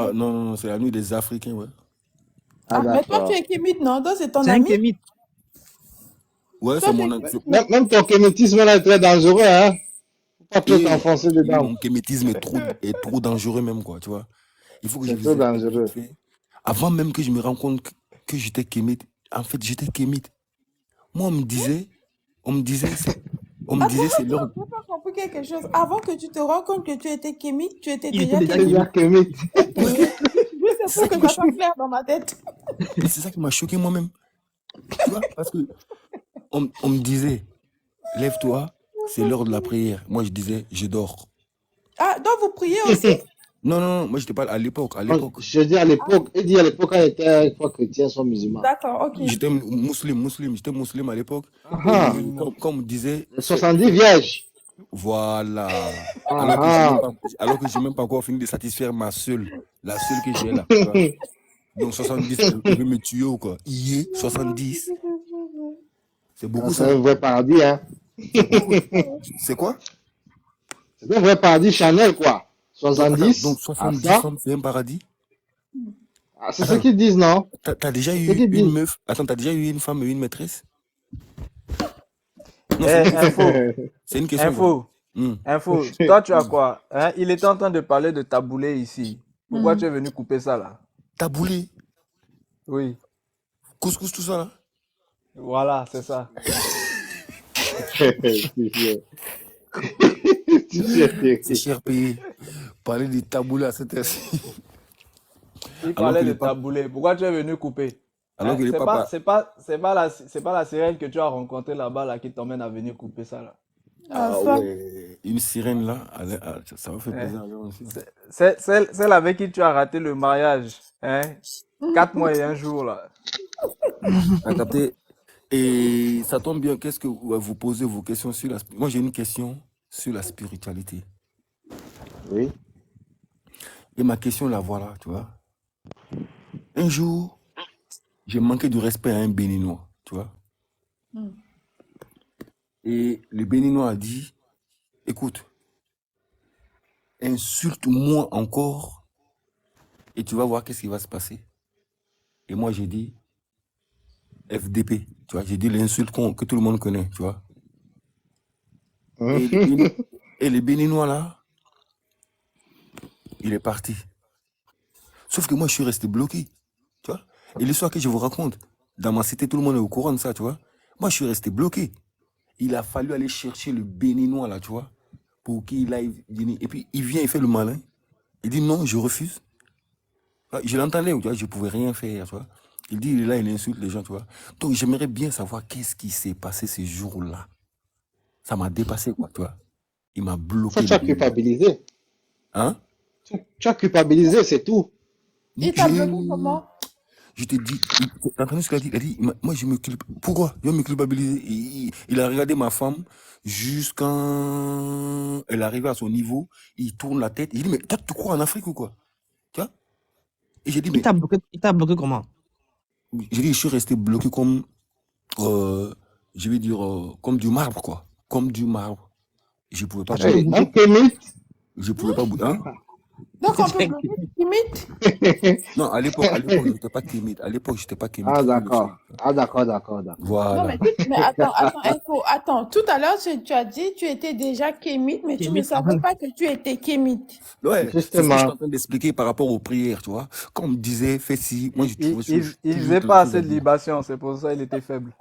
Ah, non, c'est la nuit des Africains, ouais. Ah, mais toi, tu d'accord. es kémite, non? Toi, c'est ton C'est un ami? kémite. Ouais, Toi, c'est tu es mon... kémite, Même, mais... même ton kémétisme là est très dangereux, hein. Faut pas trop Et, t'enfoncer et dedans. mon kémétisme est trop dangereux même, quoi, tu vois. Il faut que je C'est vous trop explique vite dangereux. fait. Avant même que je me rende compte que j'étais kémite, en fait, j'étais kémite. Moi, on me disait, c'est Attends, l'heure. je n'ai pas compris quelque chose. Avant que tu te rends compte que tu étais kémite, tu étais Il était déjà déjà C'est kémite. déjà kémite. kémite. Juste C'est pour ça que qui m'a ça soit choqué. clair dans ma tête. Mais c'est ça qui m'a choqué moi-même. Tu vois, parce que on me disait, lève-toi, c'est l'heure de la prière. Moi, je disais, je dors. Ah, donc vous priez aussi? Non, moi, j'étais pas à l'époque. Je dis à l'époque, il dit à l'époque, quand il était fois chrétien, soit musulman. D'accord, ok. J'étais j'étais musulman à l'époque. Ah, Et quand on me disait, les 70 vierges. voilà. Ah, Alors que j'ai même pas encore fini de satisfaire la seule que j'ai là. Tu vois. Donc 70, elle veut me tuer ou quoi? 70. C'est beaucoup c'est ça. un vrai paradis, hein. C'est beaucoup. C'est quoi? C'est un vrai paradis Chanel, quoi. Donc, attends, 70 donc à 70 ça. femmes, c'est un paradis? Ah, c'est ce Attends, qu'ils disent, non? t'as déjà C'est ce eu qu'ils une disent. meuf? Attends, t'as déjà eu une femme et une maîtresse? Non, Eh, info, c'est une question. info, Quoi. info. Toi, tu as quoi? Hein? Il était en train de parler de taboulé ici. Pourquoi tu es venu couper ça là? Taboulé, Oui, couscous, tout ça là? voilà, c'est ça. C'est cher payé. Parler de taboulé à cette heure-ci. Il Alors parlait que de les papes. taboulé. Pourquoi tu es venu couper? Alors Hein? que les C'est papas. pas la sirène que tu as rencontrée là-bas là, qui t'emmène à venir couper ça là. Ah, Ah ça. ouais, une sirène là, ça va faire Hein? plaisir à gens aussi. C'est celle avec qui tu as raté le mariage. Hein? 4 mois et un jour là. T'as capté? Et ça tombe bien, qu'est-ce que vous posez vos questions sur la... Moi j'ai une question sur la spiritualité. Oui. Et ma question la voilà, tu vois. Un jour, j'ai manqué de respect à un Béninois, tu vois. Et le Béninois a dit, écoute, insulte-moi encore et tu vas voir qu'est-ce qui va se passer. Et moi j'ai dit, FDP, tu vois, j'ai dit l'insulte que tout le monde connaît, tu vois. Et le Béninois là, il est parti. Sauf que moi je suis resté bloqué, tu vois. Et l'histoire que je vous raconte, dans ma cité, tout le monde est au courant de ça, tu vois. Moi je suis resté bloqué. Il a fallu aller chercher le Béninois là, tu vois, pour qu'il aille dîner. Et puis il vient, il fait le malin. Il dit non, je refuse. Je l'entendais, tu vois, je ne pouvais rien faire, tu vois. Il dit, il est là, il insulte les gens, tu vois. Donc j'aimerais bien savoir qu'est-ce qui s'est passé ces jours-là. Ça m'a dépassé, quoi, tu vois. Il m'a bloqué. Ça, tu as culpabilisé. Hein? Tu as culpabilisé, c'est tout. Il t'a bloqué comment? Je te dis, t'as entendu ce qu'il a dit? Il a dit, moi je me culpabilise. Pourquoi? Je vais me culpabiliser. Il a regardé ma femme jusqu'à elle est arrivée à son niveau. Il tourne la tête. Il dit, mais toi, tu crois en Afrique ou quoi? Tu vois? Et j'ai dit, mais. Il t'a bloqué comment? J'ai dit, je suis resté bloqué comme, je vais dire, comme du marbre, quoi. Comme du marbre. Je pouvais pas bouger. Je pouvais pas bouger. Hein? Donc on peut bloquer timide? Non, à l'époque, je n'étais pas timide. À l'époque, je n'étais pas timide. Ah, d'accord. Ah, d'accord. Voilà. Non, mais attends. Tout à l'heure, tu as dit que tu étais déjà kémite, mais tu ne savais pas que tu étais kémite. Ouais, c'est ce que je Justement. suis en train d'expliquer par rapport aux prières, tu vois. Quand on me disait, fais ci, moi, je trouvais ça. Il faisait pas assez de libation, c'est pour ça qu'il était faible.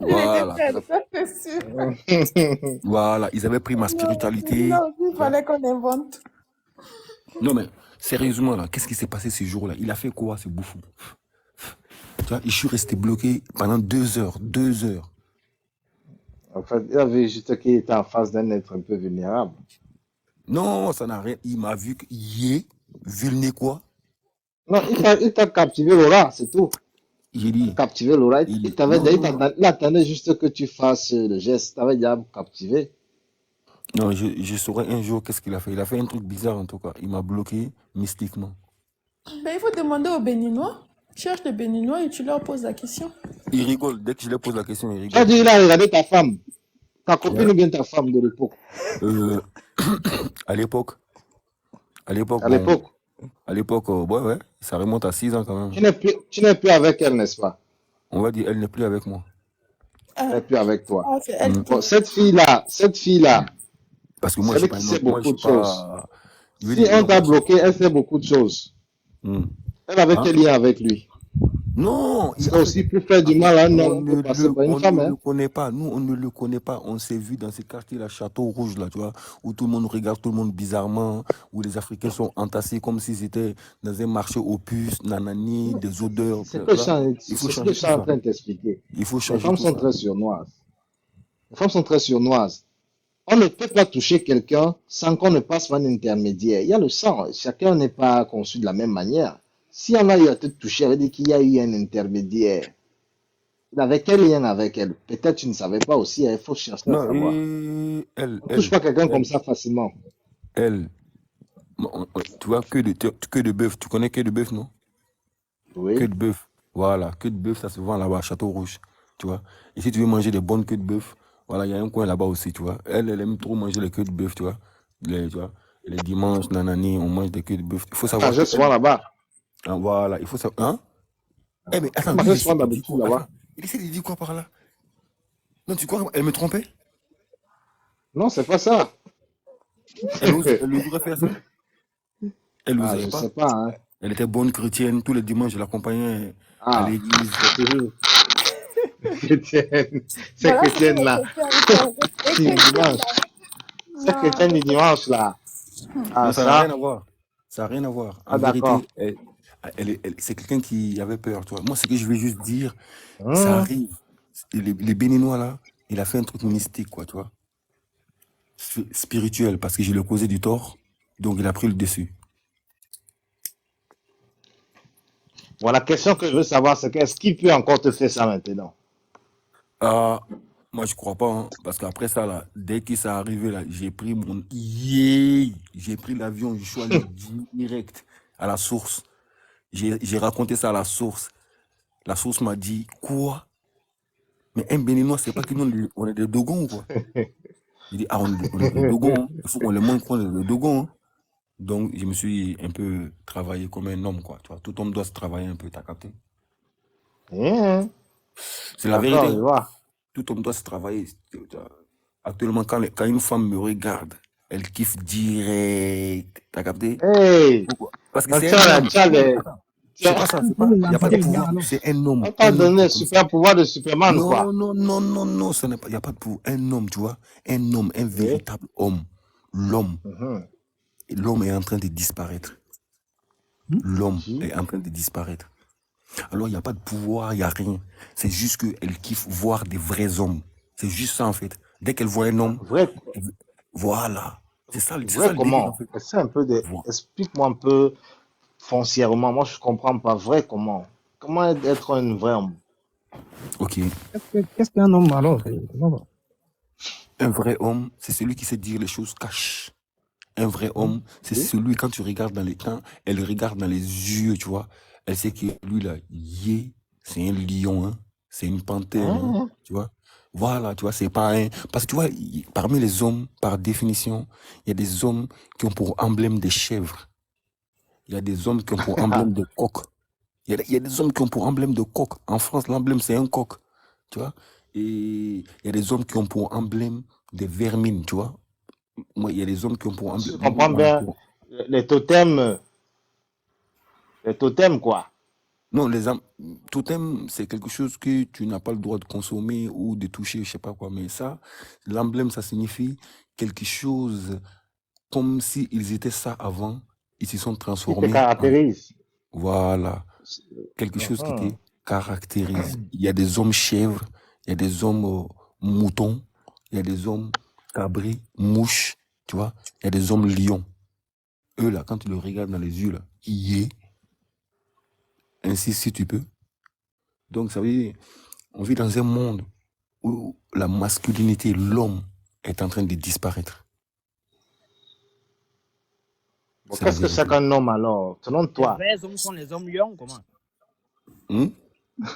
Voilà. Il était faible, ça c'est sûr. Voilà, ils avaient pris ma spiritualité. Non, il fallait qu'on invente. Non, mais sérieusement, là, qu'est-ce qui s'est passé ce jour-là? Il a fait quoi, ce bouffon? Tu vois, je suis resté bloqué pendant 2 heures. 2 heures. En fait, il avait juste qu'il était en face d'un être un peu vulnérable. Non, ça n'a rien. Il m'a vu qu'il est vulné quoi? Non, il t'a captivé Laura, c'est tout. J'ai dit. Il a captivé Laura. Il attendait juste que tu fasses le geste. Il t'avait déjà captivé. Non, je saurais un jour qu'est-ce qu'il a fait. Il a fait un truc bizarre en tout cas. Il m'a bloqué mystiquement. Ben, il faut demander aux Béninois. Cherche les Béninois et tu leur poses la question. Il rigole. Dès que je lui pose la question, il rigole. Tu as dit il a regardé ta femme. Ta copine ou bien ta femme de l'époque? À l'époque. À l'époque. À l'époque, ouais, ça remonte à 6 ans quand même. Tu n'es plus avec elle, n'est-ce pas? On va dire, elle n'est plus avec moi. Elle n'est plus avec toi. Ah, c'est elle Mm. qui... Bon, cette fille-là, Parce que moi, c'est je suis elle pas qui un sait homme. Moi, je beaucoup suis de choses. pas. Je veux Si dire, on non, t'a moi, bloqué, elle sait beaucoup de choses. Hmm. Elle avait Hein? quel lien avec lui? Non, Parce que en fait, aussi, pour faire du mal à un homme, on peut passer par une on femme, ne hein. le connaît pas. Nous, on ne le connaît pas. On s'est vu dans ce quartier-là, Château Rouge, là, tu vois, où tout le monde regarde tout le monde bizarrement, où les Africains sont entassés comme s'ils étaient dans un marché aux puces, nanani, des odeurs. C'est Voilà. Il faut ce que je changer suis tout en ça. train de t'expliquer. Il faut Les changer femmes tout sont ça. très sournoises. Les femmes sont très sournoises. On ne peut pas toucher quelqu'un sans qu'on ne passe par un intermédiaire. Il y a le sang. Chacun n'est pas conçu de la même manière. Si on a eu à te toucher, ça veut dire qu'il y a eu un intermédiaire. Il avait quel lien avec elle? Peut-être tu ne savais pas aussi. Il faut chercher à Non, savoir. et On ne touche pas quelqu'un comme ça facilement. elle, tu vois, que de bœuf. Tu connais que de bœuf, non? Que Oui. de bœuf. Voilà, que de bœuf, ça se vend là-bas à Château Rouge, tu vois. Et si tu veux manger des bonnes queues de bœuf, voilà, il y a un coin là-bas aussi, tu vois. Elle aime trop manger les queues de bœuf, tu vois. Tu vois. Les dimanches, nanani, on mange des queues de bœuf. Il faut Elle savoir que mangeait souvent là-bas. voilà, il faut savoir. Hein? Eh, mais Elle attends, lui, il mangeait essaie souvent de dire d'habitude quoi? là-bas. Attends, il essaie de dire quoi par là? Non, tu crois qu'elle me trompait? Non, c'est pas ça. Elle oserait faire ça? Elle Ah, n'oserait je pas. sais pas, hein. Elle était bonne chrétienne. Tous les dimanches, je l'accompagnais à Ah, l'église. c'est toujours chrétienne. Cette Voilà pourquoi les chrétienne-là. chrétiens, les Si, le chrétiens, dimanche. Cette non. chrétienne du dimanche, là. Ah, Non, ça n'a rien ça. à voir. Ça n'a rien à voir. En Ah, d'accord. vérité, c'est quelqu'un qui avait peur, tu vois. Moi, ce que je veux juste dire, ça Hum. arrive. Les Béninois, là, il a fait un truc mystique, quoi, tu vois. Spirituel, parce que je lui ai causé du tort. Donc, il a pris le dessus. Bon, la question que je veux savoir, c'est qu'est-ce qu'il peut encore te faire ça maintenant? Ah, moi, je crois pas, hein, parce qu'après ça, là, dès que ça arrivé, là, j'ai pris l'avion, je suis allé direct à la source. J'ai raconté ça à la source. La source m'a dit, quoi? Mais un Béninois, c'est pas que nous, on est des Dogons ou quoi? Il dit, ah, on est des Dogons, hein. Il faut qu'on les montre qu'on est des Dogons, hein. Donc, je me suis un peu travaillé comme un homme, quoi. Tu vois, tout homme doit se travailler un peu, t'as capté? Hum. C'est la D'accord, vérité. je vois. Tout homme doit se travailler. Actuellement, quand une femme me regarde, elle kiffe direct. T'as capté? Hey! Pourquoi? Parce que Donc, c'est tu un as, homme. tu as les, tu C'est pas as- ça. Il n'y a pas de pouvoir. C'est un homme. on t'a Un homme donné qui le est comme ça. super pouvoir de Superman, quoi. Non. Il n'y a pas de pouvoir. Un homme, tu vois. Un homme, un Oui. véritable homme. L'homme. Mhm. L'homme est en train de disparaître. L'homme Si. est en train de disparaître. Alors, il n'y a pas de pouvoir, il n'y a rien. C'est juste qu'elle kiffe voir des vrais hommes. C'est juste ça, en fait. Dès qu'elle voit un homme, Vrai, voilà. C'est ça vrai le délire, en comment? fait. Voilà. Explique-moi un peu foncièrement. Moi, je comprends pas. Vrai comment? Comment être un vrai homme? Ok. Qu'est-ce qu'un homme alors? Comment Un vrai homme, c'est celui qui sait dire les choses cash. Un vrai homme, c'est Oui. celui, quand tu regardes dans les temps, elle regarde dans les yeux, tu vois. Elle sait que lui, là, c'est un lion, hein. C'est une panthère, hein, Hein? tu vois. Voilà, tu vois, c'est pas un... Parce que tu vois, parmi les hommes, par définition, il y a des hommes qui ont pour emblème des chèvres. Il y a des hommes qui ont pour emblème des coqs. Il y a des hommes qui ont pour emblème de coq. En France, l'emblème, c'est un coq, tu vois. Et il y a des hommes qui ont pour emblème des vermines, tu vois. Moi, il y a des hommes qui ont pour Si je emblème... comprends bien, les totems, les totems, quoi. Non, totem, c'est quelque chose que tu n'as pas le droit de consommer ou de toucher, je sais pas quoi. Mais ça, l'emblème, ça signifie quelque chose comme s'ils étaient ça avant, ils se sont Qui te transformés en... caractérise. Voilà, quelque chose qui te Mhm. caractérise. Il y a des hommes chèvres, il y a des hommes moutons, il y a des hommes cabrés, mouches, tu vois. Il y a des hommes lions. Eux, là, quand tu les regardes dans les yeux, là, ainsi si tu peux. Donc, ça veut dire, on vit dans un monde où la masculinité, l'homme, est en train de disparaître. Bon, C'est la qu'est-ce que c'est vérité. qu'un homme alors? Selon Les toi. vrais hommes sont les hommes lions, comment? Hmm?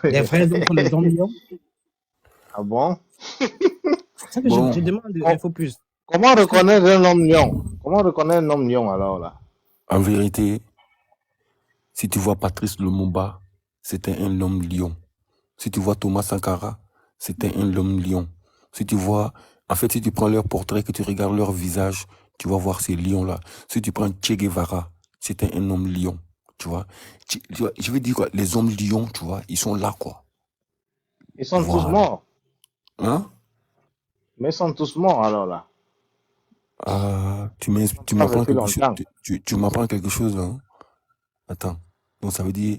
Les vrais hommes sont les hommes lions? Ah bon? C'est ça que Bon, je demande, il faut plus. Comment reconnaître un homme lion? Comment reconnaître un homme lion alors là? en vérité, Si tu vois Patrice Lumumba, c'était un homme lion. Si tu vois Thomas Sankara, c'était un homme lion. Si tu vois, en fait, si tu prends leur portrait, que tu regardes leur visage, tu vas voir ces lions-là. Si tu prends Che Guevara, c'était un homme lion. Tu vois, je veux dire quoi, les hommes lions, tu vois, ils sont là, quoi. Ils sont tous Voilà. morts. Hein? Mais ils sont tous morts alors là. Tu Ils n'ont pas m'apprends vécu quelque chose. longtemps. Tu m'apprends quelque chose, là. Hein? Attends. Donc ça veut dire,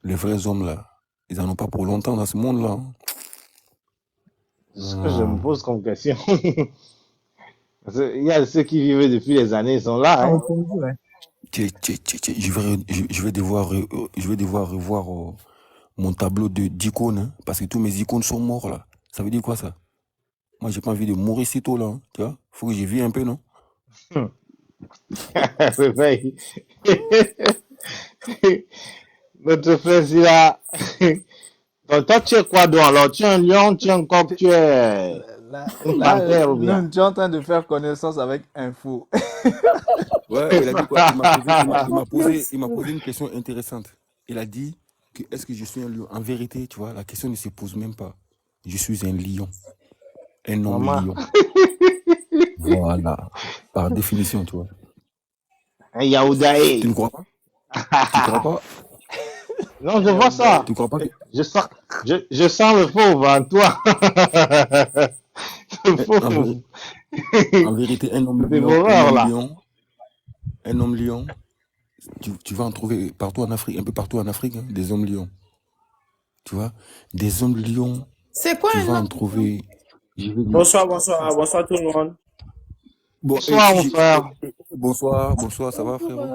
les vrais hommes, là, ils n'en ont pas pour longtemps dans ce monde-là. Hein? C'est ce que je me pose comme question. Parce qu'il y a ceux qui vivaient depuis les années, ils sont là. Hein. Ouais. Je vais devoir revoir mon tableau d'icônes, hein, parce que tous mes icônes sont morts, là. Ça veut dire quoi, ça? Moi, j'ai pas envie de mourir si tôt, là. Hein, tu vois? Faut que j'y vis un peu, non? Réveille. Notre frère, il a... Donc, toi, tu es quoi donc alors? Tu es un lion, tu es un coq, tu es une panthère ou bien? Tu es en train de faire connaissance avec Info. Ouais, il a dit quoi? Il m'a posé une question intéressante. Il a dit que est-ce que je suis un lion? En vérité, tu vois, la question ne se pose même pas. Je suis un lion. Un homme Maman. lion. Voilà. Par définition, tu vois. Un Yaoudaï. Tu ne crois pas? Tu crois pas? Non, je vois ça. Tu crois pas que... Je sens le fauve en toi. Le fauve. En vérité, un homme Dévoreur, là. lion, un homme lion, tu vas en trouver partout en Afrique, un peu partout en Afrique, hein, des hommes lions. Tu vois, des hommes lions, C'est quoi tu un vas en homme? trouver. Bonsoir tout le monde. Bon, Bonsoir, mon frère. Bonsoir, ça va, frérot?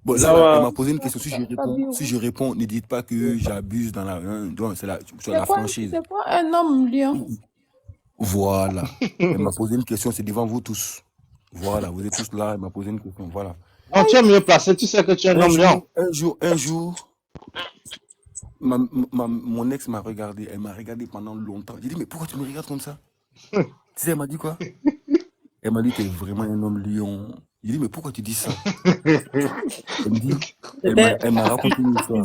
Bon, Ça là, va. elle m'a posé une question. Si je réponds, ne dites pas que j'abuse dans la, hein, donc, c'est sur la franchise. C'est quoi un homme lion? Voilà. Elle m'a posé une question, c'est devant vous tous. Voilà, vous êtes tous là, elle m'a posé une question, voilà. Non, tu es mieux placé, tu sais que tu es un homme lion. Un jour, mon ex m'a regardé, elle m'a regardé pendant longtemps. J'ai dit, mais pourquoi tu me regardes comme ça? Tu sais, elle m'a dit quoi? Elle m'a dit, t'es vraiment un homme lion. J'ai dit, mais pourquoi tu dis ça? Elle me dit, elle m'a raconté une histoire.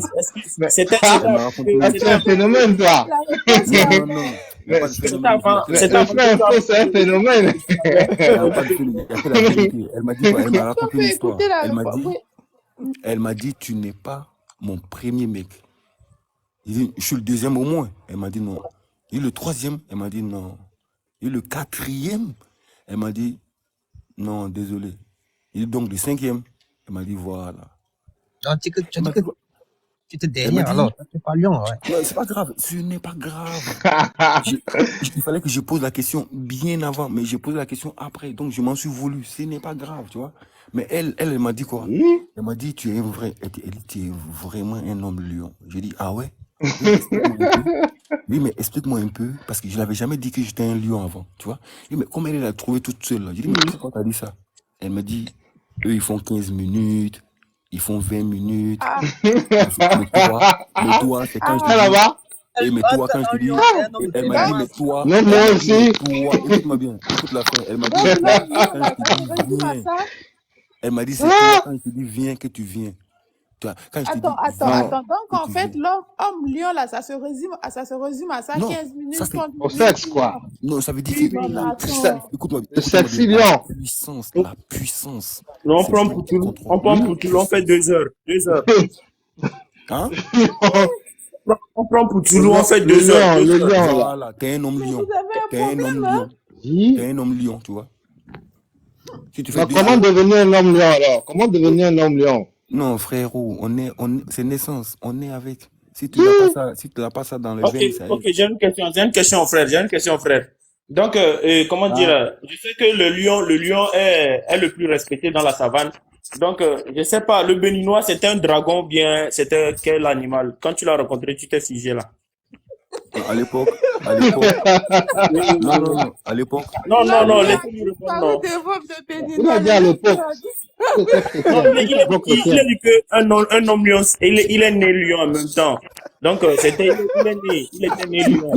C'était Elle m'a raconté une Ah, tu es un phénomène, toi. Non. Il n'y a pas de phénomène. C'est un phénomène. Il n'y a pas de phénomène. Il y a que la vérité. Elle m'a dit quoi? Elle m'a raconté une histoire. Elle m'a dit, tu n'es pas mon premier mec. Il dit, je suis le deuxième au moins. Elle m'a dit non. Il dit le troisième. Elle m'a dit non. Il dit le quatrième. Elle m'a dit non, désolé. Il dit donc le cinquième. Elle m'a dit voilà. Non, tu te derrière, alors, tu n'es pas lion, ouais. Non, c'est pas grave, ce n'est pas grave. Il fallait que je pose la question bien avant, mais j'ai posé la question après, donc je m'en suis voulu. Ce n'est pas grave, tu vois. Mais elle m'a dit quoi? Elle m'a dit, tu es vrai, elle dit, tu es vraiment un homme lion. J'ai dit, ah ouais? Oui, mais explique-moi un peu, parce que je n'avais jamais dit que j'étais un lion avant, tu vois. Oui, mais comment elle l'a trouvé toute seule là? J'ai dit, mais pourquoi t'as dit ça? Elle m'a dit, eux, ils font 15 minutes. Ils font 20 minutes. Mais toi, c'est quand je te dis. Là-bas. Mais toi, quand je te dis. Elle m'a dit, mais toi. Non, moi aussi. Écoute-moi bien. Écoute la fin. Elle m'a dit, quand je te dis, viens. Elle m'a dit, c'est toi, quand je te dis, viens, que tu viens. Quand je te Attends. Donc, en fait, l'homme lion, là, ça se résume à ça, non, 15 minutes. Ça, au sexe, quoi. Non, ça veut dire que écoute-moi. Le sexe lion. La puissance. Non, on prend pour tout. On fait 2 heures. 2 heures. Hein? On prend pour tout, on fait 2 heures. Le lion. Voilà, t'es un homme lion. T'es un homme lion, tu vois. Si tu fais comment devenir un homme lion alors? Comment devenir un homme lion? Non, frérot, c'est naissance, on est avec. Si tu n'as pas ça dans le veines, ça Ok, j'ai une question, frère. Donc, comment dire, je sais que le lion est le plus respecté dans la savane. Donc, je sais pas, le béninois, c'était un dragon, bien, c'était quel animal? Quand tu l'as rencontré, tu t'es figé là. À l'époque. Non, à l'époque. Non, laissez-moi répondre, non. Il a dit à l'époque. Il a dit qu'un homme lion, il est né lion en même temps. Donc, il était né lion.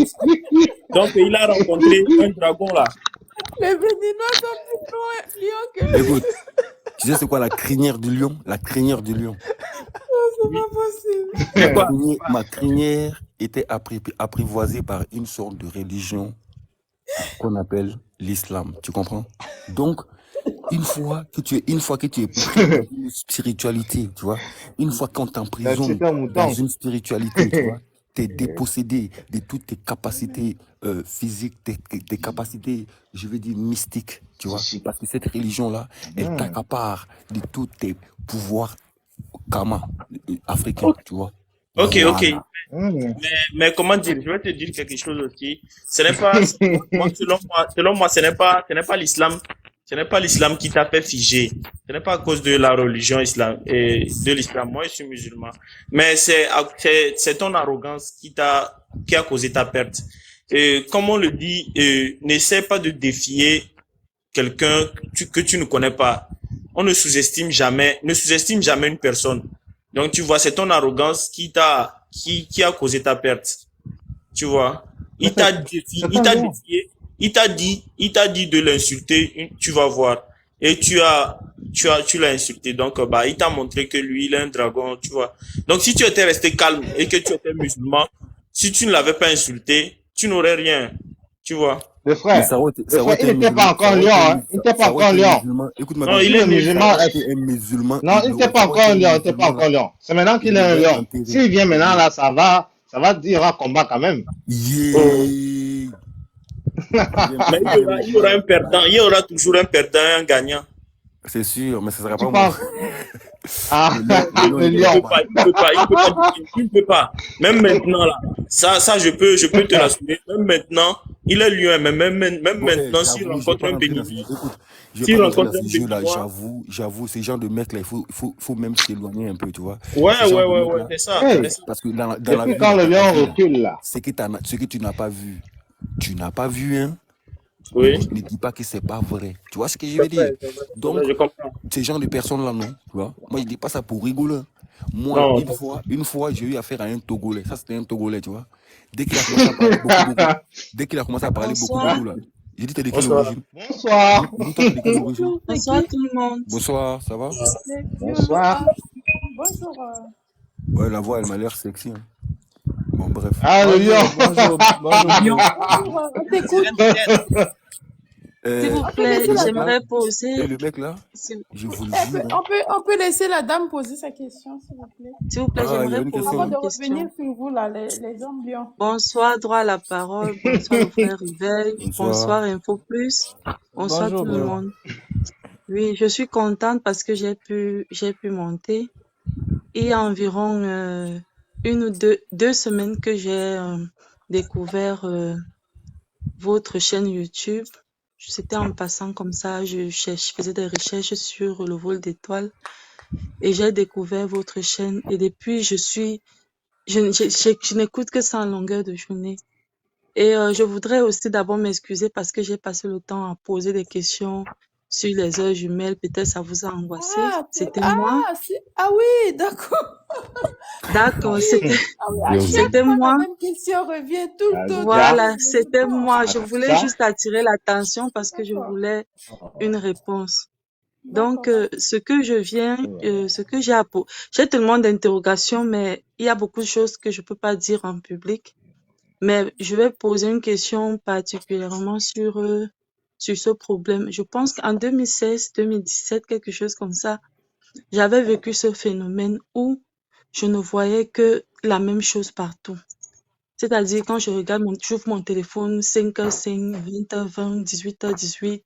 Donc, il a rencontré un dragon là. Les Béninois sont plus lions que Écoute, tu sais c'est quoi la crinière du lion? La crinière du lion. C'est pas possible. Mais quoi? Ma crinière était apprivoisée par une sorte de religion qu'on appelle l'islam. Tu comprends? Donc, une fois que tu es pris dans une spiritualité, tu vois, une fois qu'on t'emprisonne C'était un dans mouton. une spiritualité, tu vois, t'es dépossédé de toutes tes capacités physiques, tes capacités, je veux dire, mystiques, tu vois, Psychique. parce que cette religion-là, elle Hmm. t'accapare de tous tes pouvoirs karma africains, tu vois. Ok, ok. Voilà. Hmm. Mais comment dire, je vais te dire quelque chose aussi. Ce n'est pas, moi, selon moi, ce n'est pas l'islam, ce n'est pas l'islam qui t'a fait figer. Ce n'est pas à cause de la religion islam, et de l'islam. Moi, je suis musulman. Mais c'est ton arrogance qui a causé ta perte. Et comme on le dit, n'essaie pas de défier quelqu'un que tu ne connais pas. On ne sous-estime jamais une personne. Donc, tu vois, c'est ton arrogance qui a causé ta perte. Tu vois, Mais il t'a c'est un lion. défié, il t'a dit de l'insulter, tu vas voir. Et tu l'as insulté. Donc, bah, il t'a montré que lui, il est un dragon, tu vois. Donc, si tu étais resté calme et que tu étais musulman, si tu ne l'avais pas insulté, tu n'aurais rien, tu vois. Le Mais frère, il n'était pas encore un lion, hein. Il n'était pas encore un lion. Écoute-moi Non, bien. il est Le musulman, Ça aurait été un musulman. non, il n'était pas encore un lion, il n'était pas encore un lion. C'est maintenant qu'il est un lion. S'il vient maintenant, là, ça va dire un combat quand même. Yeah. Mais il y aura un perdant, il y aura toujours un perdant et un gagnant. C'est sûr, mais ce sera Tu pas moi. penses? Ah, Non, le il lion. Il peut pas. Même maintenant, là. Ça, je peux te l'assurer. Même maintenant, il est lion, mais même maintenant, s'il rencontre un béninois, s'il rencontre un béninois, j'avoue, ces genres de mecs-là, il faut même s'éloigner un peu, tu vois. Ouais, c'est ça. Hey. Parce que dans la Depuis vie, quand le lion recule, là? ce que tu n'as pas vu, hein. Oui. Ne dis pas que c'est pas vrai. Tu vois ce que je veux dire? Donc, Je comprends. ces genres de personnes-là, non. Tu vois? Moi, je dis pas ça pour rigoler. Moi, Non. une fois, j'ai eu affaire à un Togolais. Ça, c'était un Togolais, tu vois. Dès qu'il a commencé à parler beaucoup, dès qu'il a commencé à parler beaucoup, là, j'ai dit, t'es de quelle origine? Bonsoir. J'ai dit, toi, t'es de quelle origine? Bonsoir tout le monde. Bonsoir, ça va? Bonsoir. Bonjour. Ouais, la voix, elle m'a l'air sexy. Hein. Bon, bref. Ah, le lion. Bonjour. On t'écoute. S'il vous plaît, j'aimerais Et poser. le mec là, je vous le dis. On peut laisser la dame poser sa question, s'il vous plaît. S'il vous plaît, Ah, il y a j'aimerais une poser question. Avant de une revenir question. sur vous, là, les hommes lions. Bonsoir, droit à la parole. Bonsoir, le frère Riveil. Bonsoir. Bonsoir, Info Plus. Bonsoir Bonjour, tout le monde. Oui, je suis contente parce que j'ai pu monter. Il y a environ une ou deux semaines que j'ai découvert votre chaîne YouTube. C'était en passant comme ça, je faisais des recherches sur le vol d'étoiles et j'ai découvert votre chaîne et depuis je n'écoute que ça en longueur de journée. Et je voudrais aussi d'abord m'excuser parce que j'ai passé le temps à poser des questions sur les heures jumelles. Peut-être ça vous a angoissé. C'était moi. Ah oui, d'accord. D'accord, c'était À chaque c'était fois, moi. la même question revient tout le temps. Voilà, c'était moi. Je voulais juste attirer l'attention parce que je voulais une réponse. Donc, ce que j'ai tellement d'interrogations, mais il y a beaucoup de choses que je peux pas dire en public. Mais je vais poser une question particulièrement sur ce problème. Je pense qu'en 2016, 2017, quelque chose comme ça, j'avais vécu ce phénomène où je ne voyais que la même chose partout. C'est-à-dire, quand je regarde j'ouvre mon téléphone, 5h05, 20h20, 18h18.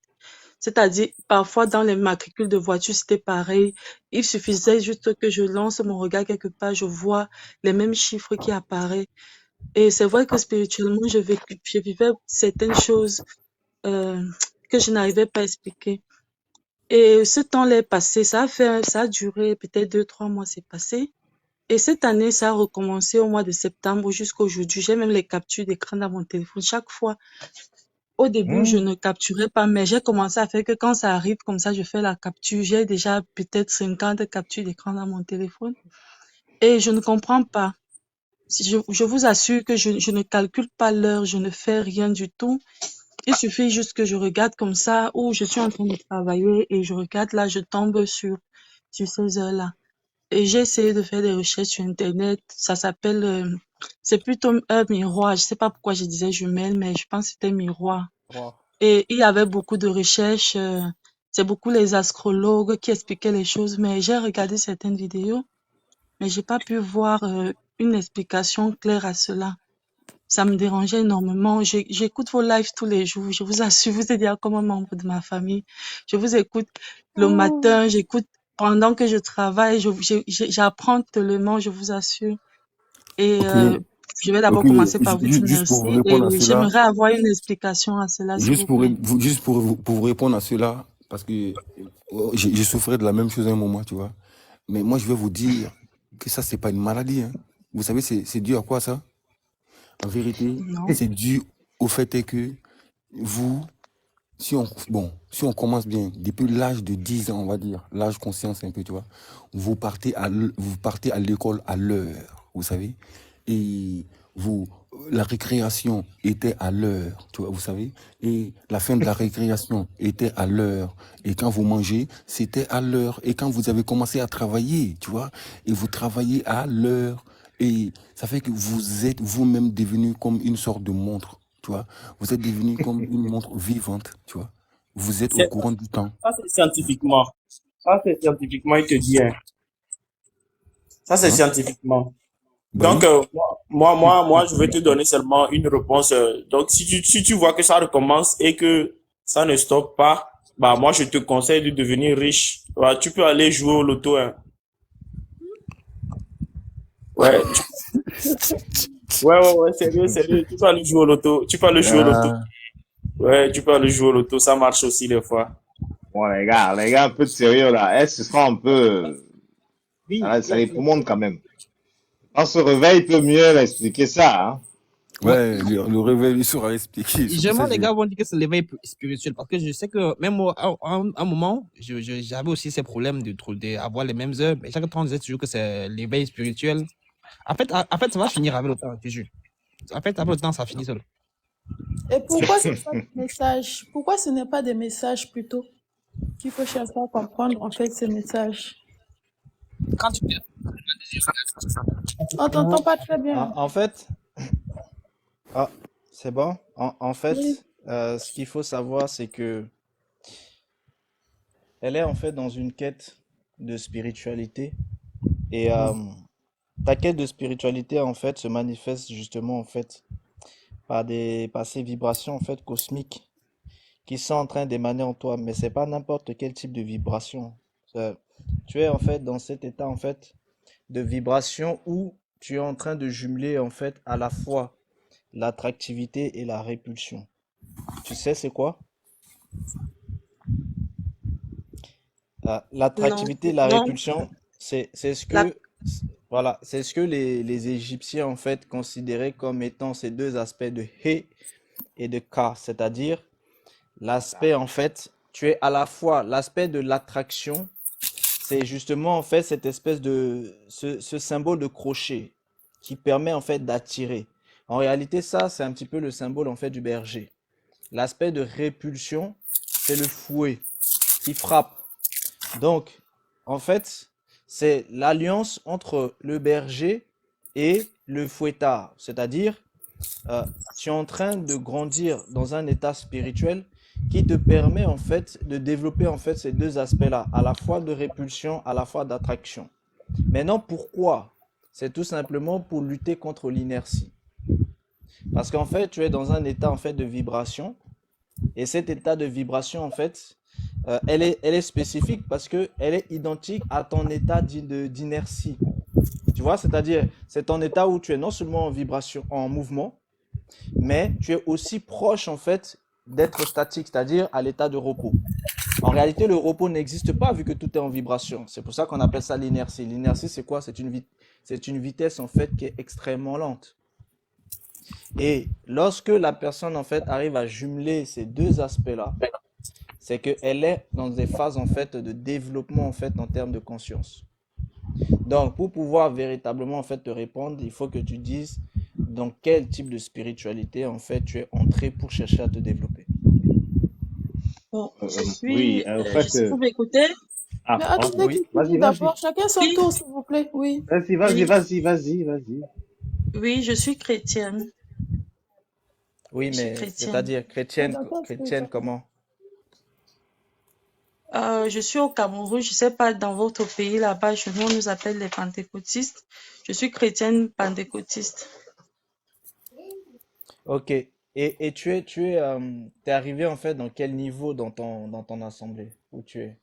C'est-à-dire, parfois, dans les matricules de voitures, c'était pareil. Il suffisait juste que je lance mon regard quelque part, je vois les mêmes chiffres qui apparaissent. Et c'est vrai que spirituellement, je vivais certaines choses que je n'arrivais pas à expliquer. Et ce temps-là est passé, ça a duré peut-être 2-3 mois, c'est passé. Et cette année, ça a recommencé au mois de septembre jusqu'à aujourd'hui. J'ai même les captures d'écran dans mon téléphone. Chaque fois, au début, je ne capturais pas, mais j'ai commencé à faire que quand ça arrive comme ça, je fais la capture. J'ai déjà peut-être 50 captures d'écran dans mon téléphone. Et je ne comprends pas. Je vous assure que je ne calcule pas l'heure, je ne fais rien du tout. Il suffit juste que je regarde comme ça, ou je suis en train de travailler et je regarde là, je tombe sur ces heures-là. Et j'ai essayé de faire des recherches sur Internet. Ça s'appelle, c'est plutôt un miroir. Je sais pas pourquoi je disais jumelle, mais je pense que c'était miroir. Wow. Et il y avait beaucoup de recherches. C'est beaucoup les astrologues qui expliquaient les choses, mais j'ai regardé certaines vidéos, mais j'ai pas pu voir une explication claire à cela. Ça me dérangeait énormément. J'écoute vos lives tous les jours. Je vous assure, vous êtes déjà comme un membre de ma famille. Je vous écoute le matin, j'écoute pendant que je travaille. J'apprends tellement, je vous assure. Et Ok, je vais d'abord ok, commencer par vous dire juste pour vous merci. répondre à Et cela, j'aimerais avoir une explication à cela, s'il vous plaît. pour vous répondre à cela, parce que j'ai souffert de la même chose à un moment, tu vois. Mais moi, je vais vous dire que ça, c'est pas une maladie, hein. Vous savez, c'est dû à quoi ça? En vérité, Non. c'est dû au fait que vous, si on commence bien, depuis l'âge de 10 ans, on va dire, l'âge conscience un peu, tu vois, vous partez à l'école à l'heure, vous savez, et la récréation était à l'heure, tu vois, vous savez, et la fin de la récréation était à l'heure, et quand vous mangez, c'était à l'heure, et quand vous avez commencé à travailler, tu vois, et vous travaillez à l'heure, et ça fait que vous êtes vous-même devenu comme une sorte de montre, tu vois. Vous êtes devenu comme une montre vivante, tu vois. Vous êtes au C'est- courant du temps. Ça, c'est scientifiquement. Ça, c'est scientifiquement, il te dit, hein. Ça, c'est Hein? scientifiquement. Bah Donc, oui. moi, je vais te donner seulement une réponse. Donc, si tu vois que ça recommence et que ça ne stoppe pas, bah, moi, je te conseille de devenir riche. Bah, tu peux aller jouer au loto, hein. Ouais, ouais, sérieux, sérieux. Tu peux aller jouer au loto. Tu peux aller jouer au loto. Ah, Ouais, tu peux aller jouer au loto. Ça marche aussi des fois. Bon, les gars, un peu de sérieux là. Ce sera un peu. Oui, Ça les monde quand même. On se réveille peut mieux expliquer ça. Hein. ouais. ouais, le réveil lui sera expliqué. C'est pour ça Généralement, que les gars vont dire que c'est l'éveil spirituel parce que je sais que même moi, à un moment, j'avais aussi ces problèmes d'avoir les mêmes heures. Mais chaque temps, on disait toujours que c'est l'éveil spirituel. En fait, ça va finir avec le temps, je te jure. En fait, avec le temps, ça finit seul. Et pourquoi ce pas des messages? Pourquoi ce n'est pas des messages plutôt qu'il faut chercher à comprendre en fait ces messages? Quand tu On t'entend pas très bien. En fait, ah, c'est bon. En fait, Oui. ce qu'il faut savoir, c'est que elle est en fait dans une quête de spiritualité. Et ta quête de spiritualité, en fait, se manifeste justement, en fait, par ces vibrations, en fait, cosmiques qui sont en train d'émaner en toi. Mais c'est pas n'importe quel type de vibration. Euh, Tu es, en fait, dans cet état, en fait, de vibration où tu es en train de jumeler, en fait, à la fois l'attractivité et la répulsion. Tu sais, c'est quoi? L'attractivité et la Non. répulsion, c'est ce La, que, voilà, c'est ce que les Égyptiens, en fait, considéraient comme étant ces deux aspects de He et de Ka, c'est-à-dire l'aspect, en fait, tu es à la fois l'aspect de l'attraction, c'est justement, en fait, cette espèce de, ce symbole de crochet qui permet, en fait, d'attirer. En réalité, ça, c'est un petit peu le symbole, en fait, du berger. L'aspect de répulsion, c'est le fouet qui frappe. Donc, en fait, c'est l'alliance entre le berger et le fouettard. C'est-à-dire, tu es en train de grandir dans un état spirituel qui te permet en fait de développer en fait ces deux aspects-là, à la fois de répulsion, à la fois d'attraction. Maintenant, pourquoi? C'est tout simplement pour lutter contre l'inertie. Parce qu'en fait, tu es dans un état en fait de vibration, et cet état de vibration en fait, elle est spécifique parce que elle est identique à ton état d'inertie. Tu vois, c'est-à-dire, c'est ton état où tu es non seulement en vibration, en mouvement, mais tu es aussi proche en fait d'être statique, c'est-à-dire à l'état de repos. En réalité, le repos n'existe pas vu que tout est en vibration. C'est pour ça qu'on appelle ça l'inertie. L'inertie, c'est quoi? C'est une vitesse en fait qui est extrêmement lente. Et lorsque la personne en fait arrive à jumeler ces deux aspects-là, c'est qu'elle est dans des phases en fait de développement en fait en termes de conscience. Donc, pour pouvoir véritablement en fait te répondre, il faut que tu dises dans quel type de spiritualité en fait tu es entré pour chercher à te développer. bon, je Oui, suis, je sais que vous m'écoutez. Ah, Mais bon, attendez Oui. qu'il vas-y, finisse vas-y. d'abord. Chacun son Oui, tour, s'il vous plaît. Oui. Vas-y, vas-y, oui, vas-y, vas-y, vas-y. oui, je suis chrétienne. Oui, Je suis mais chrétienne. c'est-à-dire Mais dans quelle chrétienne spiritualité? comment? Je suis au Cameroun. Je sais pas, dans votre pays là-bas, chez nous, on nous appelle les pentecôtistes. Je suis chrétienne pentecôtiste. Ok. Et t'es arrivé en fait dans quel niveau dans ton assemblée où tu es?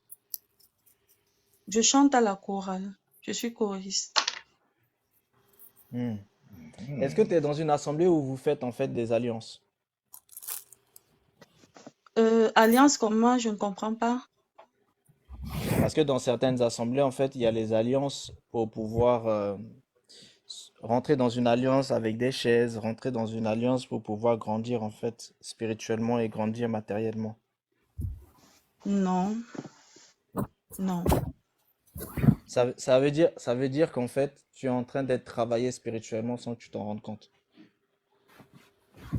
Je chante à la chorale. Je suis choriste. Hmm. Est-ce que tu es dans une assemblée où vous faites en fait des alliances? Alliance comme moi, je ne comprends pas. Parce que dans certaines assemblées, en fait, il y a les alliances pour pouvoir rentrer dans une alliance avec des chaises, rentrer dans une alliance pour pouvoir grandir en fait spirituellement et grandir matériellement. Non, non. Ça veut dire qu'en fait, tu es en train d'être travaillé spirituellement sans que tu t'en rendes compte.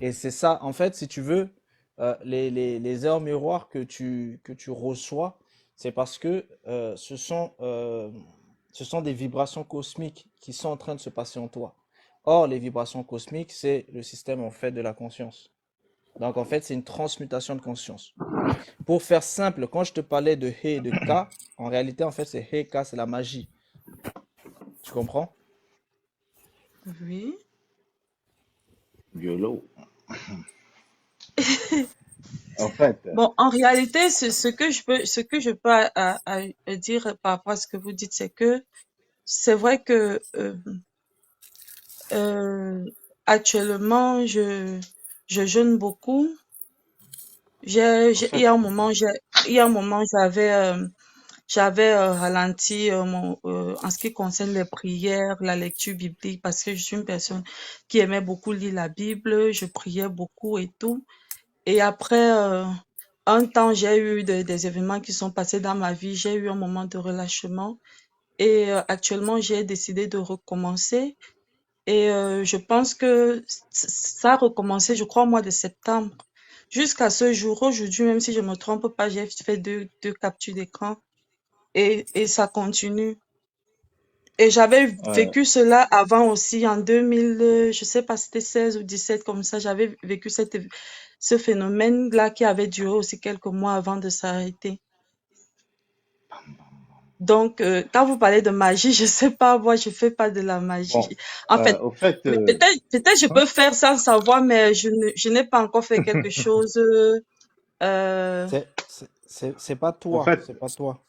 Et c'est ça, en fait, si tu veux, les heures miroirs que tu reçois, c'est parce que ce sont des vibrations cosmiques qui sont en train de se passer en toi. Or, les vibrations cosmiques, c'est le système en fait de la conscience. Donc, en fait, c'est une transmutation de conscience. Pour faire simple, quand je te parlais de He et de Ka, en réalité, en fait, c'est He, Ka, c'est la magie. Tu comprends? Oui. YOLO. En fait, Bon, en réalité, ce que je peux dire par rapport à ce que vous dites, c'est que c'est vrai que euh, actuellement, je jeûne beaucoup. en Il y fait, a un moment, j'avais ralenti en ce qui concerne les prières, la lecture biblique, parce que je suis une personne qui aimait beaucoup lire la Bible, je priais beaucoup et tout. Et après un temps, j'ai eu des événements qui sont passés dans ma vie, j'ai eu un moment de relâchement et actuellement, j'ai décidé de recommencer. Et je pense que ça a recommencé, je crois, au mois de septembre. Jusqu'à ce jour, aujourd'hui, même si je me trompe pas, j'ai fait deux captures d'écran et ça continue. Et j'avais euh, vécu cela avant aussi en 2000, je sais pas, c'était 16 ou 17 comme ça. J'avais vécu ce phénomène-là qui avait duré aussi quelques mois avant de s'arrêter. Donc, quand vous parlez de magie, je sais pas, moi, je fais pas de la bon, magie. En fait, au fait, mais peut-être je hein, peux faire sans savoir, mais je n'ai pas encore fait quelque chose. Euh, au fait, C'est pas toi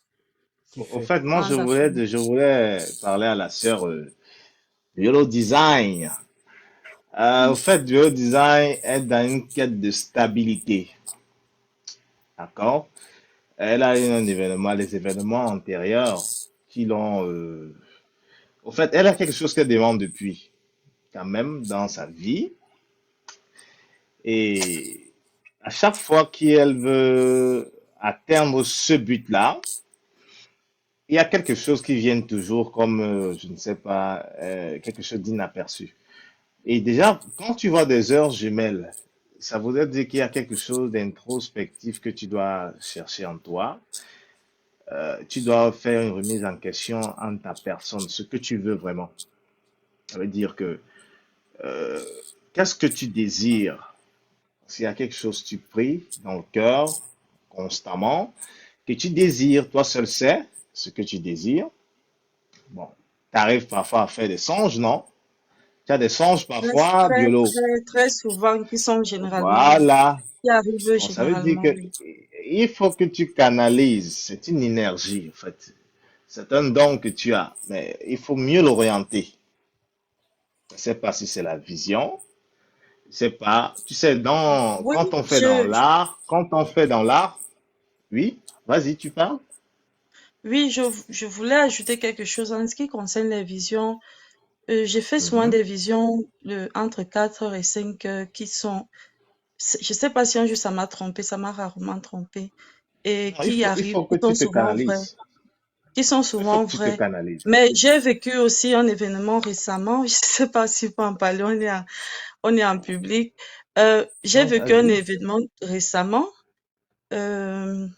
qui au fais. fait, moi, Transaction. je voulais parler à la sœur YOLO Design. Au fait, YOLO Design est dans une quête de stabilité, d'accord? Elle a eu un événement, les événements antérieurs qui l'ont... au fait, elle a quelque chose qu'elle demande depuis, quand même, dans sa vie. Et à chaque fois qu'elle veut atteindre ce but-là, il y a quelque chose qui vient toujours comme, je ne sais pas, quelque chose d'inaperçu. Et déjà, quand tu vois des heures jumelles, ça voudrait dire qu'il y a quelque chose d'introspectif que tu dois chercher en toi. Tu dois faire une remise en question en ta personne, ce que tu veux vraiment. Ça veut dire que, euh, qu'est-ce que tu désires? S'il y a quelque chose que tu pries dans le cœur constamment, que tu désires, toi seul sais ce que tu désires. Bon, tu arrives parfois à faire des songes, non? Tu as des songes Très, parfois, très, biolo. très, très souvent, qui sont généralement, Voilà. qui arrivent Bon, ça veut dire généralement, que oui. il faut que tu canalises. C'est une énergie, en fait. C'est un don que tu as, mais il faut mieux l'orienter. Je ne sais pas si c'est la vision. Je sais pas. Tu sais, Oui, quand on fait dans l'art, oui, vas-y, tu parles. oui, je voulais ajouter quelque chose en ce qui concerne les visions. J'ai fait souvent Mhm. des visions entre 4 heures et 5 heures qui sont, je sais pas si un jour ça m'a trompé, ça m'a rarement trompé, et Non, qui il arrivent, faut que tu te canalises. qui sont Il faut souvent que tu te vraies. canalises. Mais j'ai vécu aussi un événement récemment, je sais pas si on peut en parler, on est en public. J'ai Non, vécu un vas-y. événement récemment.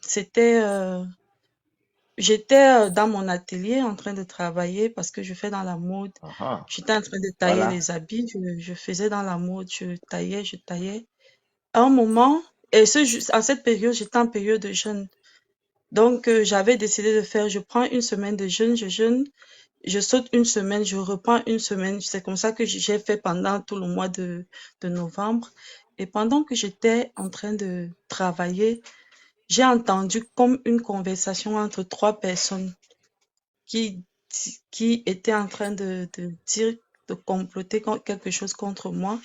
C'était j'étais dans mon atelier en train de travailler parce que je fais dans la mode. Ah, J'étais en train de tailler voilà. les habits, je faisais dans la mode, je taillais, je taillais. À un moment, et à cette période, j'étais en période de jeûne. Donc, j'avais décidé de faire, je prends une semaine de jeûne, je jeûne, je saute une semaine, je reprends une semaine. C'est comme ça que j'ai fait pendant tout le mois de novembre. Et pendant que j'étais en train de travailler, j'ai entendu comme une conversation entre trois personnes qui, qui étaient en train de dire, de comploter quelque chose contre moi.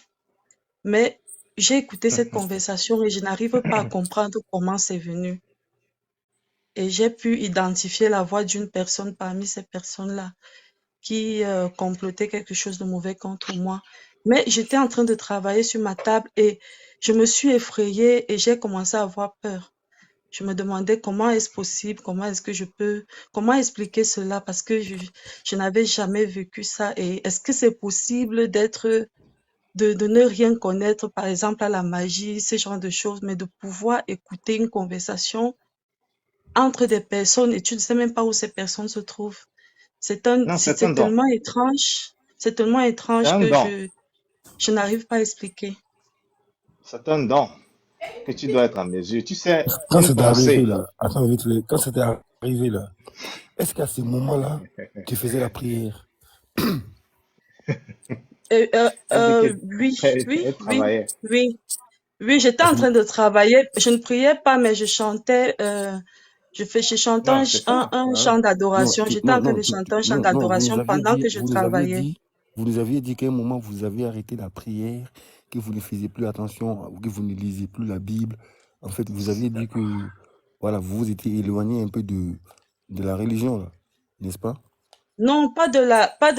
Mais j'ai écouté cette conversation et je n'arrive pas à comprendre comment c'est venu. Et j'ai pu identifier la voix d'une personne parmi ces personnes-là qui complotait quelque chose de mauvais contre moi. Mais j'étais en train de travailler sur ma table et je me suis effrayée et j'ai commencé à avoir peur. Je me demandais comment est-ce possible, comment est-ce que je peux, comment expliquer cela parce que je n'avais jamais vécu ça et est-ce que c'est possible de ne rien connaître, par exemple à la magie, ce genre de choses, mais de pouvoir écouter une conversation entre des personnes et tu ne sais même pas où ces personnes se trouvent. Non, c'est un C'est don. tellement C'est étrange un que don. je n'arrive pas à expliquer. C'est un don que tu dois être en mesure. Tu sais, Quand une c'était arrivé pensée. là, attends, vite fait, quand c'était arrivé là, est-ce qu'à ce moment-là, tu faisais la prière? Elle dit Oui, oui, qu'elle oui, travaillait. oui. Oui, j'étais À en ce train mo- de travailler. Je ne priais pas, mais je chantais. Je chantais Non, c'est ça. un Ouais. chant d'adoration. J'étais en train de chanter un chant non, d'adoration pendant que je travaillais. vous nous aviez dit qu'à un moment, vous avez arrêté la prière, que vous ne faisiez plus attention, ou que vous ne lisiez plus la Bible. En fait, vous aviez dit que, voilà, vous vous étiez éloigné un peu de la religion, là, n'est-ce pas? Non, pas de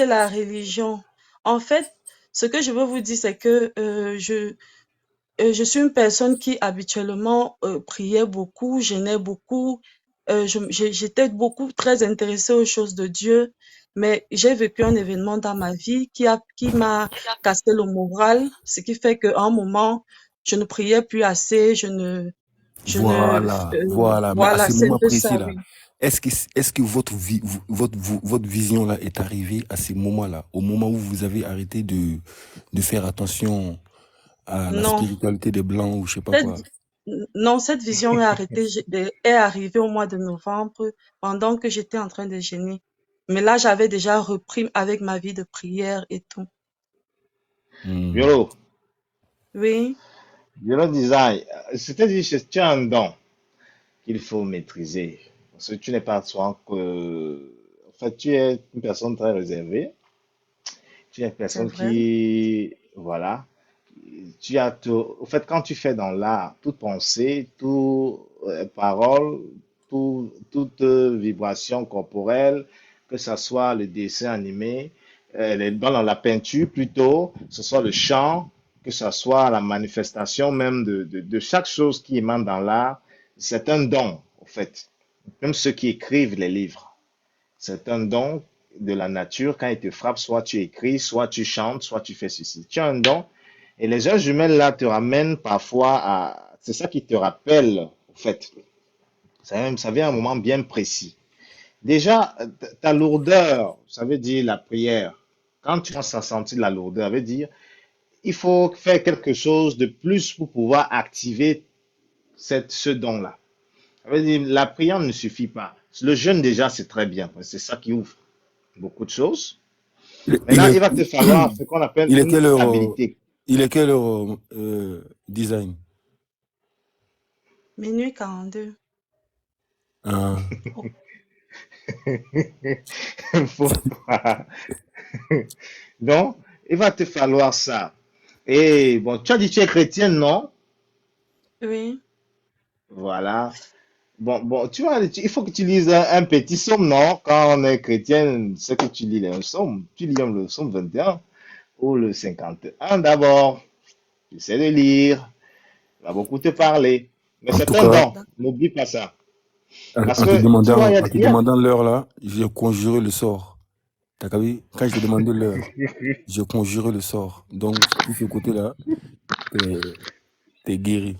la religion. En fait, ce que je veux vous dire, c'est que je suis une personne qui habituellement priait beaucoup, jeûnait beaucoup. J'étais beaucoup très intéressée aux choses de Dieu, mais j'ai vécu un événement dans ma vie qui m'a cassé le moral, ce qui fait qu'à un moment, je ne priais plus assez, Voilà. Mais à voilà, ce c'est un moment peu ça, précis-là, oui. est-ce que votre vision-là est arrivée à ce moment-là, au moment où vous avez arrêté de faire attention à la Non, spiritualité des Blancs ou je sais pas cette, quoi? non, cette vision est est arrivée au mois de novembre pendant que j'étais en train de jeûner. Mais là, j'avais déjà repris avec ma vie de prière et tout. Hmm. Yolo, Oui, Yolo design. C'est-à-dire que tu as un don qu'il faut maîtriser. Parce que tu n'es pas souvent que. En fait, tu es une personne très réservée. Tu es une c'est personne vrai. qui. Voilà. Tu as tout. En fait, quand tu fais dans l'art, toute pensée, toute parole, toute vibration corporelle, que ce soit le dessin animé, dans la peinture plutôt, que ce soit le chant, que ce soit la manifestation même de chaque chose qui émane dans l'art, c'est un don, en fait. Même ceux qui écrivent les livres, c'est un don de la nature. Quand il te frappe, soit tu écris, soit tu chantes, soit tu fais ceci. Tu as un don. Et les heures jumelles là te ramènent parfois à. C'est ça qui te rappelle, en fait. Ça vient à un moment bien précis. Déjà, ta lourdeur, ça veut dire la prière. Quand tu commences à sentir la lourdeur, ça veut dire il faut faire quelque chose de plus pour pouvoir activer ce don-là. Ça veut dire la prière ne suffit pas. Le jeûne déjà, c'est très bien. C'est ça qui ouvre beaucoup de choses. Il Maintenant, est, il va te falloir ce qu'on appelle il est une quelle heure, stabilité. il est quelle heure, design? Minuit 42. Hein? Oh, Faut pas. Donc, il va te falloir ça. Et bon, tu as dit que tu es chrétienne, non? oui, Voilà. Bon, tu vois, il faut que tu lises un petit psaume, non? Quand on est chrétien, c'est que tu lis un psaume. Tu lis le psaume 21 ou le 51 d'abord. Tu sais de lire. Il va beaucoup te parler. Mais En tout c'est un cas, don. N'oublie pas ça. Parce en te que, tu vois, demandant, en te demandant l'heure là, j'ai conjuré le sort. T'as vu? Quand je t'ai demandé l'heure, j'ai conjuré le sort. Donc, tout ce côté-là, t'es guéri.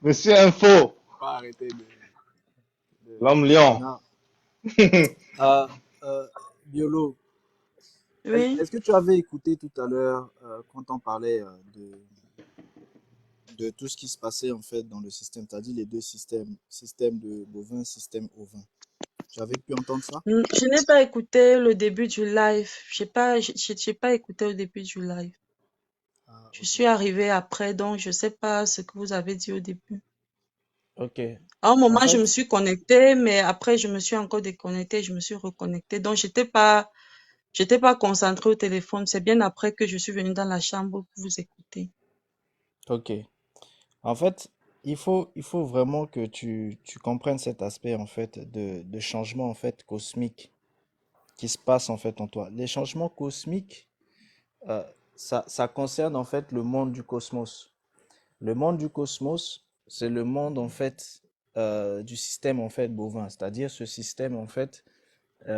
Monsieur Info, Pas arrêter l'homme lion. Non. Euh, Biolo, Oui. est-ce que tu avais écouté tout à l'heure quand on parlait de tout ce qui se passait en fait dans le système? Tu as dit les deux systèmes, système de bovin, système ovin. Tu avais pu entendre ça? Je n'ai pas écouté le début du live. J'ai pas écouté le début du live. Ah, Je ok. suis arrivée après, donc je sais pas ce que vous avez dit au début. Ok. À un En moment, je me fait, suis connectée, mais après, je me suis encore déconnectée, je me suis reconnectée. Donc, j'étais pas concentrée au téléphone. C'est bien après que je suis venue dans la chambre pour vous écouter. ok. En fait, il faut vraiment que tu comprennes cet aspect en fait de changement en fait cosmique qui se passe en fait en toi. Les changements cosmiques, euh, ça concerne en fait le monde du cosmos. Le monde du cosmos, c'est le monde en fait du système en fait bovin, c'est-à-dire ce système en fait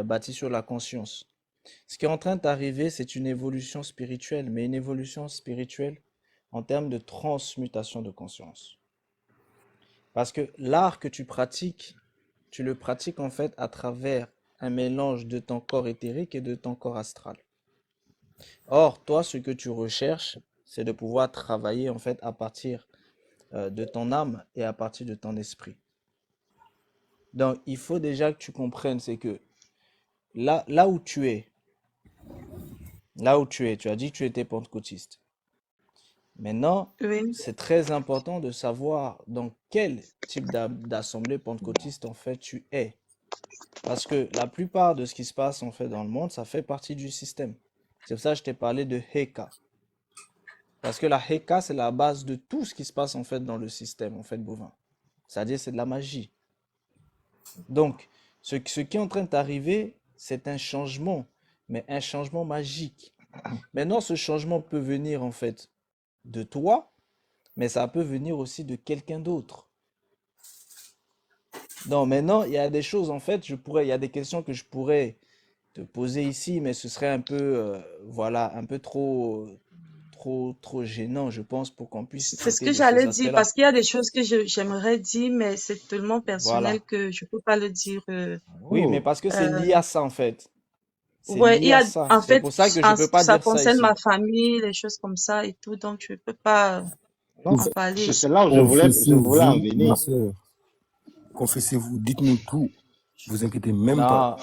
bâti sur la conscience. Ce qui est en train d'arriver, c'est une évolution spirituelle, mais une évolution spirituelle en termes de transmutation de conscience. Parce que l'art que tu le pratiques en fait à travers un mélange de ton corps éthérique et de ton corps astral. Or, toi, ce que tu recherches, c'est de pouvoir travailler en fait à partir de ton âme et à partir de ton esprit. Donc, il faut déjà que tu comprennes, c'est que là où tu es, tu as dit que tu étais pentecôtiste. Maintenant, Oui. c'est très important de savoir dans quel type d'assemblée pentecôtiste en fait tu es. Parce que la plupart de ce qui se passe en fait dans le monde, ça fait partie du système. C'est pour ça que je t'ai parlé de Heka. Parce que la Heka, c'est la base de tout ce qui se passe en fait dans le système en fait bovin. C'est-à-dire c'est de la magie. Donc, ce qui est en train d'arriver, c'est un changement, mais un changement magique. Maintenant, ce changement peut venir en fait de toi, mais ça peut venir aussi de quelqu'un d'autre. Donc maintenant, il y a des choses en fait, il y a des questions que je pourrais te poser ici, mais ce serait un peu, voilà, un peu trop gênant, je pense, pour qu'on puisse C'est ce traiter que de ces j'allais dire aspects-là. parce qu'il y a des choses que j'aimerais dire, mais c'est tellement personnel Voilà. que je peux pas le dire. Oui, mais Oh, parce que c'est lié à ça en fait. C'est Ouais, lié à ça. en C'est fait, pour ça que je peux pas ça dire ça concerne ici. ma famille, les choses comme ça et tout, donc je peux pas non, en parler c'est ici. là où je voulais en Confessez-vous, ma venir. soeur. Confessez-vous, dites-nous tout. Vous inquiétez même pas.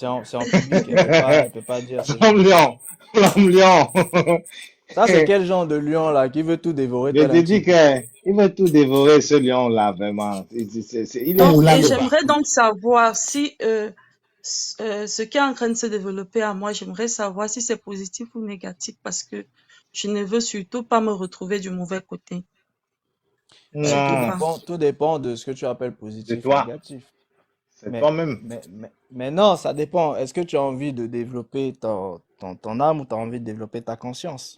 Non, c'est en public, elle peut pas dire ce genre L'homme de choses. lion, l'homme lion. Ça, c'est quel genre de lion là qui veut tout dévorer Je tel te un dis tigre? qu'il veut tout dévorer, ce lion-là, vraiment. Il est Donc, On l'a et même. j'aimerais donc savoir si ce qui est en train de se développer à moi, j'aimerais savoir si c'est positif ou négatif parce que je ne veux surtout pas me retrouver du mauvais côté. Ben, tout Surtout pas. non, dépend, tout dépend de ce que tu appelles c'est positif, toi, négatif. c'est Mais, toi-même. mais non, ça dépend. Est-ce que tu as envie de développer ton âme ou tu as envie de développer ta conscience?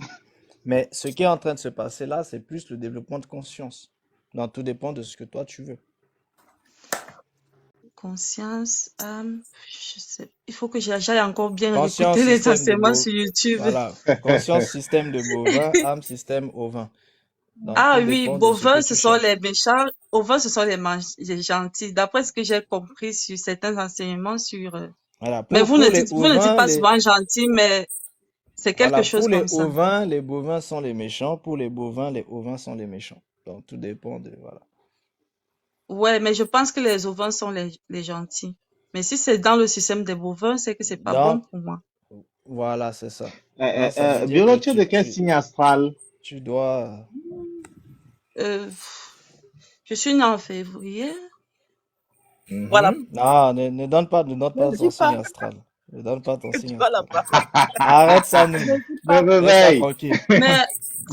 Mais ce qui est en train de se passer là, c'est plus le développement de conscience. Donc, tout dépend de ce que toi tu veux. Conscience, âme, je sais. Il faut que j'aille encore bien Conscience, réécouter les système de enseignements bovin. sur YouTube. Voilà. Conscience, système de bovin, âme, système ovin. Donc, Ah tout oui, dépend de ce que bovins, ce tu sont les cherches. méchants. Ovins, ce sont les gentils. D'après ce que j'ai compris sur certains enseignements sur... Voilà. Mais Pour les vous ne dites ovins, pas souvent gentil, mais c'est quelque voilà. chose Pour les comme ça. ovins, les bovins sont les méchants. Pour les bovins, les ovins sont les méchants. Donc, tout dépend de, voilà. Ouais, mais je pense que les ovins sont les gentils. Mais si c'est dans le système des bovins, c'est que c'est pas bon Donc, pour moi. voilà, c'est ça. Donc, ça veut dire que Biolo, tu es de quel signe astral? tu dois, Euh, je suis née en février. Voilà. Mhm. non, ne donne pas Ne ton dis signe pas astral. Ne donne pas ton que signe tu vas astral. là-bas. Arrête ça, Ne nous. dis Me pas. Laisse ça réveille. tranquille. Mais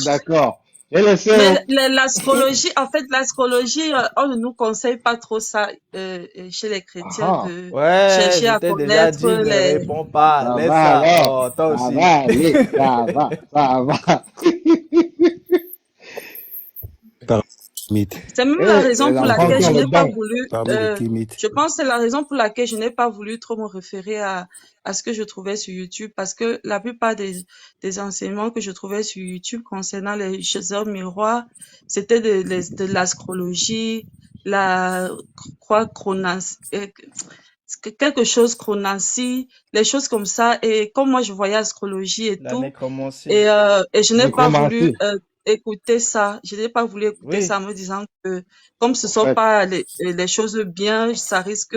D'accord. Je le sais. Mais l'astrologie, en fait, l'astrologie, on ne nous conseille pas trop ça chez les chrétiens Ah, de Ouais, chercher je à t'ai déjà connaître dit, ne les... réponds pas. ça Laisse va ça. alors. Oh, toi Ça aussi. va aller. Ça va. Ça va. Par- Smith. C'est même la raison pour L'enfant laquelle qui je a le n'ai pas don. voulu, Parmi les Kemet. je pense que c'est la raison pour laquelle je n'ai pas voulu trop me référer à ce que je trouvais sur YouTube, parce que la plupart des enseignements que je trouvais sur YouTube concernant les heures miroirs, c'était de l'astrologie, la quoi, quelque chose chronancie, les choses comme ça. Et comme moi, je voyais astrologie et La tout, nécromancie. et je n'ai pas voulu Nécromancie. écouter ça. Je n'ai pas voulu écouter ça Oui, en me disant que comme ce En sont fait, pas les choses bien, ça risque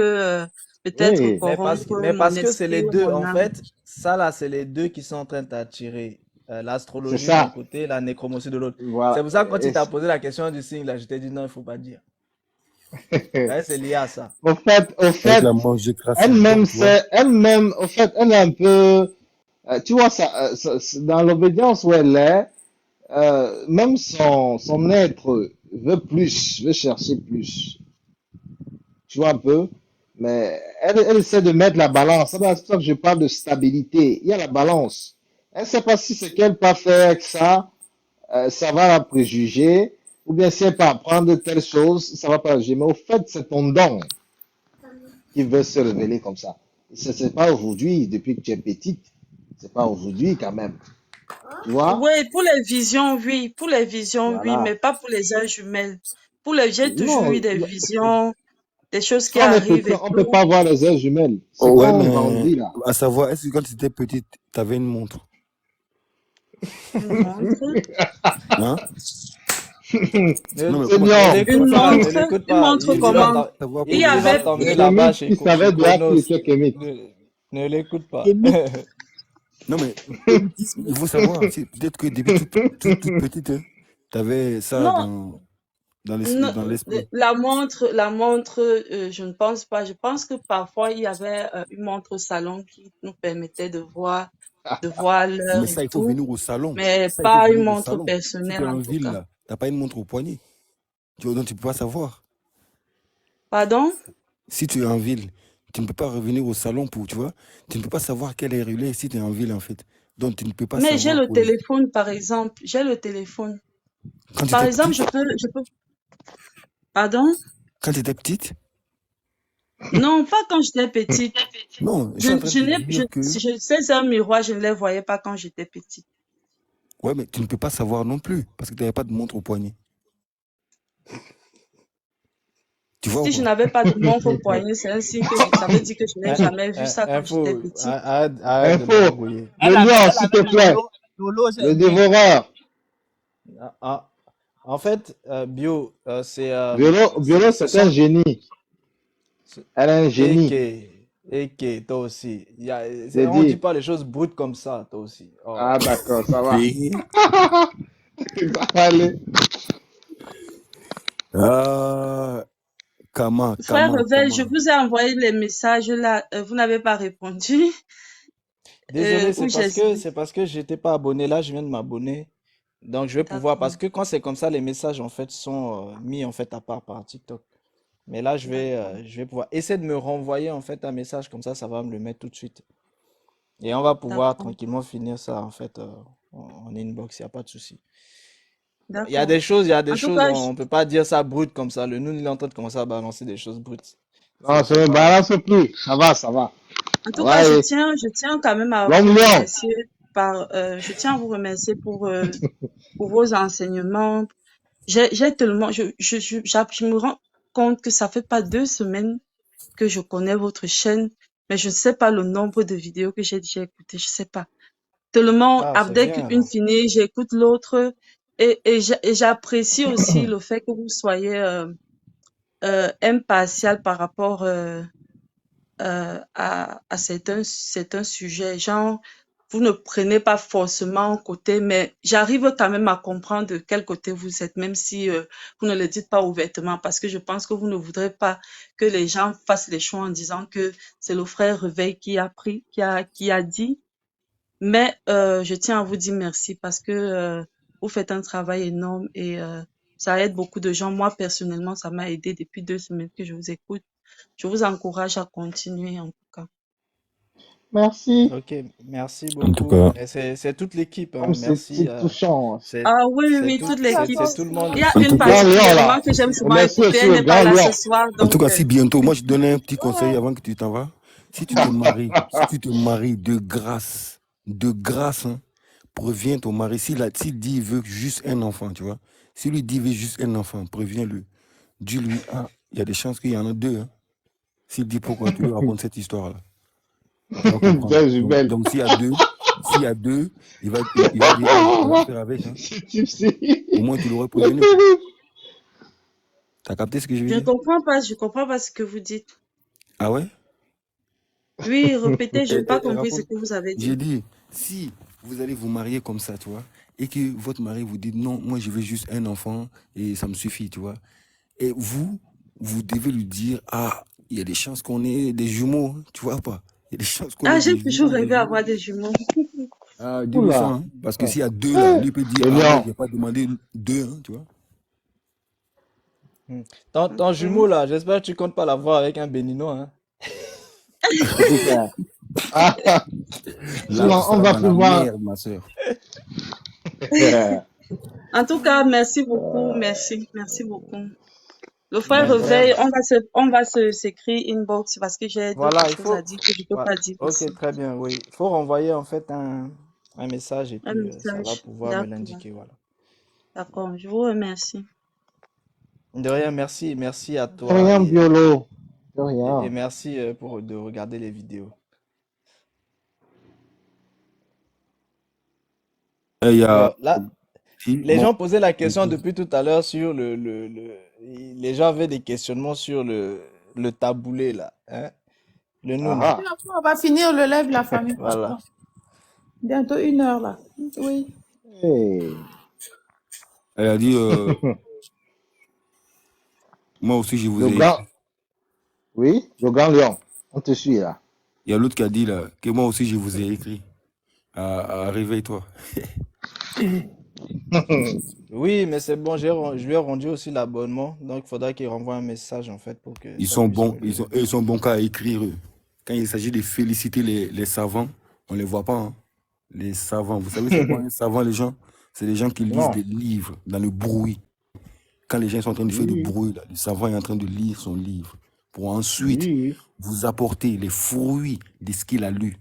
peut-être oui. corrompre mais mon parce que c'est les esprit ou deux, mon en âme. fait, ça là, c'est les deux qui sont en train de t'attirer. C'est L'astrologie d'un ça. côté, la nécromancie de l'autre. C'est Voilà. pour ça que quand Et il t'a posé la question du signe, là, je t'ai dit non, il faut pas dire. Ouais, c'est lié à ça. au fait, Avec la manger classique, elle-même, donc, tu vois. elle-même, au fait, elle est un peu, tu vois, dans l'obédience où elle est, même son être veut plus, veut chercher plus. Tu vois un peu? Mais elle essaie de mettre la balance. C'est pour ça que je parle de stabilité. Il y a la balance. Elle ne sait pas si ce qu'elle peut faire avec ça, ça va la préjuger, ou bien si elle peut apprendre telle chose, ça va pas la juger. Mais au fait, c'est ton don qui veut se révéler comme ça. Ce n'est pas aujourd'hui, depuis que tu es petite. C'est pas aujourd'hui quand même. Tu vois? Oui, pour les visions, oui. Pour les visions, oui, mais Voilà. pas pour les âges jumelles. J'ai toujours eu Non, des visions, des choses qui quand on est arrivent petit, et on ne peut tout. pas voir les âges jumelles. C'est Oh ouais, quand on mais grandit là. à savoir, est-ce que quand tu étais petite, tu avais une montre? Une montre. Hein? Non, mais Ne comment Seigneur, l'écoute Une pas, ne montre. l'écoute Une pas. montre tu veux comment? savoir Il y Il va avait, t'emmener il- là-bas Kémit, qui chez savait de là qui Chronos. était Kémit. Ne l'écoute pas. Kémit. Non, mais Kémitisme. il faut savoir, peut-être que depuis toute petite, tu avais ça non, dans non, l'esprit. la montre, je ne pense pas. Je pense que parfois il y avait une montre au salon qui nous permettait de voir Mais l'heure et ça, il faut tout, venir au salon. mais Ça, il faut pas une venir au montre salon. Si tu personnelle es en en tout ville, cas. là, tu n'as pas une montre au poignet. Donc, tu ne peux pas savoir. Pardon? Si tu es en ville, tu ne peux pas revenir au salon pour, tu vois, tu ne peux pas savoir quelle heure il est si tu es en ville, en fait. Donc, tu ne peux pas Mais j'ai savoir le pour les... téléphone, par exemple. J'ai le téléphone. Quand tu Par étais exemple, petite, je peux. Pardon? quand tu étais petite, Non, pas quand j'étais petite. non, je suis en train de te dire que... Ces heures miroirs, je ne les voyais pas quand j'étais petite. Ouais, mais tu ne peux pas savoir non plus, parce que tu n'avais pas de montre au poignet. Tu vois ou Si je pas? n'avais pas de montre au poignet, c'est un signe que ça veut dire que je n'ai jamais vu ça quand j'étais Info, petite. arrête de Info, m'embrouiller. le lion, s'il te avait plaît. Lolo, Le c'est lui. dévoreur. En fait, Bio, c'est Violo, ce c'est un sont génie. ce- Elle est un génie. toi aussi. J'ai On dit dit. pas les choses brutes comme ça, toi aussi. Oh. Ah, d'accord, ça va. Oui. Ça va aller. Ah, Frère Revel, je vous ai envoyé les messages là, vous n'avez pas répondu. Désolé, Où j'ai c'est parce que j'étais pas abonné. Là, je viens de m'abonner. Donc, je vais pouvoir, D'accord, parce que quand c'est comme ça, les messages, en fait, sont mis, en fait, à part par TikTok. Mais là, d'accord, je vais pouvoir essayer de me renvoyer, en fait, un message comme ça va me le mettre tout de suite. Et on va pouvoir d'accord, tranquillement finir ça, en fait, en inbox, il n'y a pas de souci. Il y a d'accord. des En tout choses, cas, on peut pas dire ça brut comme ça. Le nous, il est en train de commencer à balancer des choses brutes. Non, ça C'est ne pas... balance plus. Ça va, ça va. en Ça tout va cas, aller. je tiens quand même à vous L'homme lion. remercier je tiens à vous remercier pour vos enseignements. J'ai tellement, je me rends compte que ça fait pas 2 semaines que je connais votre chaîne, mais je ne sais pas le nombre de vidéos que j'ai déjà écoutées, je sais pas. Tellement, Ah, c'est dès bien qu'une alors. finit, j'écoute l'autre et j'apprécie aussi le fait que vous soyez impartial par rapport à certains sujets. Genre, vous ne prenez pas forcément un côté, mais j'arrive quand même à comprendre de quel côté vous êtes, même si vous ne le dites pas ouvertement, parce que je pense que vous ne voudrez pas que les gens fassent les choix en disant que c'est le frère Réveil qui a pris, qui a dit. Mais je tiens à vous dire merci parce que vous faites un travail énorme et ça aide beaucoup de gens. Moi, personnellement, ça m'a aidé depuis 2 semaines que je vous écoute. Je vous encourage à continuer en tout cas. Merci. Ok, merci En tout beaucoup. cas, Et c'est toute l'équipe, hein. Comme Merci. c'est touchant. C'est Ah oui, oui, c'est oui, tout, toute c'est l'équipe. tout le monde. Il y a en une tout Grand cas, Lion, là. particulièrement que j'aime Et souvent merci écouter. aussi Elle au n'est pas Grand là Lion. ce soir, en tout donc cas, si bientôt, moi je te donne un petit conseil avant que tu t'en vas. Si tu te maries de grâce, hein, préviens ton mari. S'il dit il veut juste un enfant, tu vois. S'il lui dit il veut juste un enfant, préviens-le. Dis-lui, ah, il y a des chances qu'il y en a deux. Hein. S'il dit pourquoi tu lui racontes cette histoire-là, tu vas comprendre. Belle jumelle. Donc s'il y a deux, il va dire, ah, on va faire avec. Hein. C'est tipsy. Au moins, tu l'aurais C'est prévenu. terrible. T'as capté ce que je veux je ne dire? comprends pas ce que vous dites. Ah ouais? Oui, répétez, je n'ai pas compris ce Raconte. que vous avez J'ai dit. dit, si vous allez vous marier comme ça, tu vois, et que votre mari vous dit, non, moi je veux juste un enfant et ça me suffit, tu vois. Et vous devez lui dire, ah, il y a des chances qu'on ait des jumeaux, hein, tu vois pas. Il y a des chances qu'on Ah, ait j'ai des toujours jumeaux, des rêvé jumeaux. avoir des jumeaux. Ah, dis-lui ça, Oula. hein, parce que s'il y a deux là, lui peut dire, Le ah ouais, lion. il n'a pas demandé deux, hein, tu vois. Ton jumeau là, j'espère que tu comptes pas l'avoir avec un béninois, hein. C'est clair. Ah, Là, sinon, tu on seras va dans la pouvoir. merde, ma soeur. En tout cas, merci beaucoup, merci, merci beaucoup. Le frère Mais de rien. Réveil, on va s'écrire inbox parce que j'ai d'autres Voilà, il choses à faut. dire que je ne peux Voilà. pas dire ici. Ok, très bien, oui. Il faut renvoyer en fait un message et Un puis ça va message. pouvoir me D'accord, l'indiquer, voilà. d'accord. Je vous remercie. De rien, merci, merci à De toi rien, et Biolo. De et rien. merci de regarder les vidéos. Et il y a, Là, si, les bon, gens posaient la question depuis tout à l'heure sur les gens avaient des questionnements sur le taboulé là, hein, le noun. Ah, On va finir le live, la famille. Voilà. Bientôt 1 heure là. Oui. hey. elle a dit, moi aussi je vous Le ai grand. écrit. Oui, le Grand Lion. On te suit là. Il y a l'autre qui a dit là, que moi aussi je vous ai écrit. Réveille-toi. Oui, mais c'est bon, je lui ai rendu aussi l'abonnement, donc il faudra qu'il renvoie un message en fait pour que Ils ça sont puisse bons, me le... ils sont bons qu'à écrire. Eux. Quand il s'agit de féliciter les savants, on ne les voit pas. Hein. Les savants, vous savez c'est quoi un savant les gens? C'est les gens qui lisent Non. des livres dans le bruit. Quand les gens sont en train de faire du Oui, bruit, là, le savant est en train de lire son livre pour ensuite oui. vous apporter les fruits de ce qu'il a lu.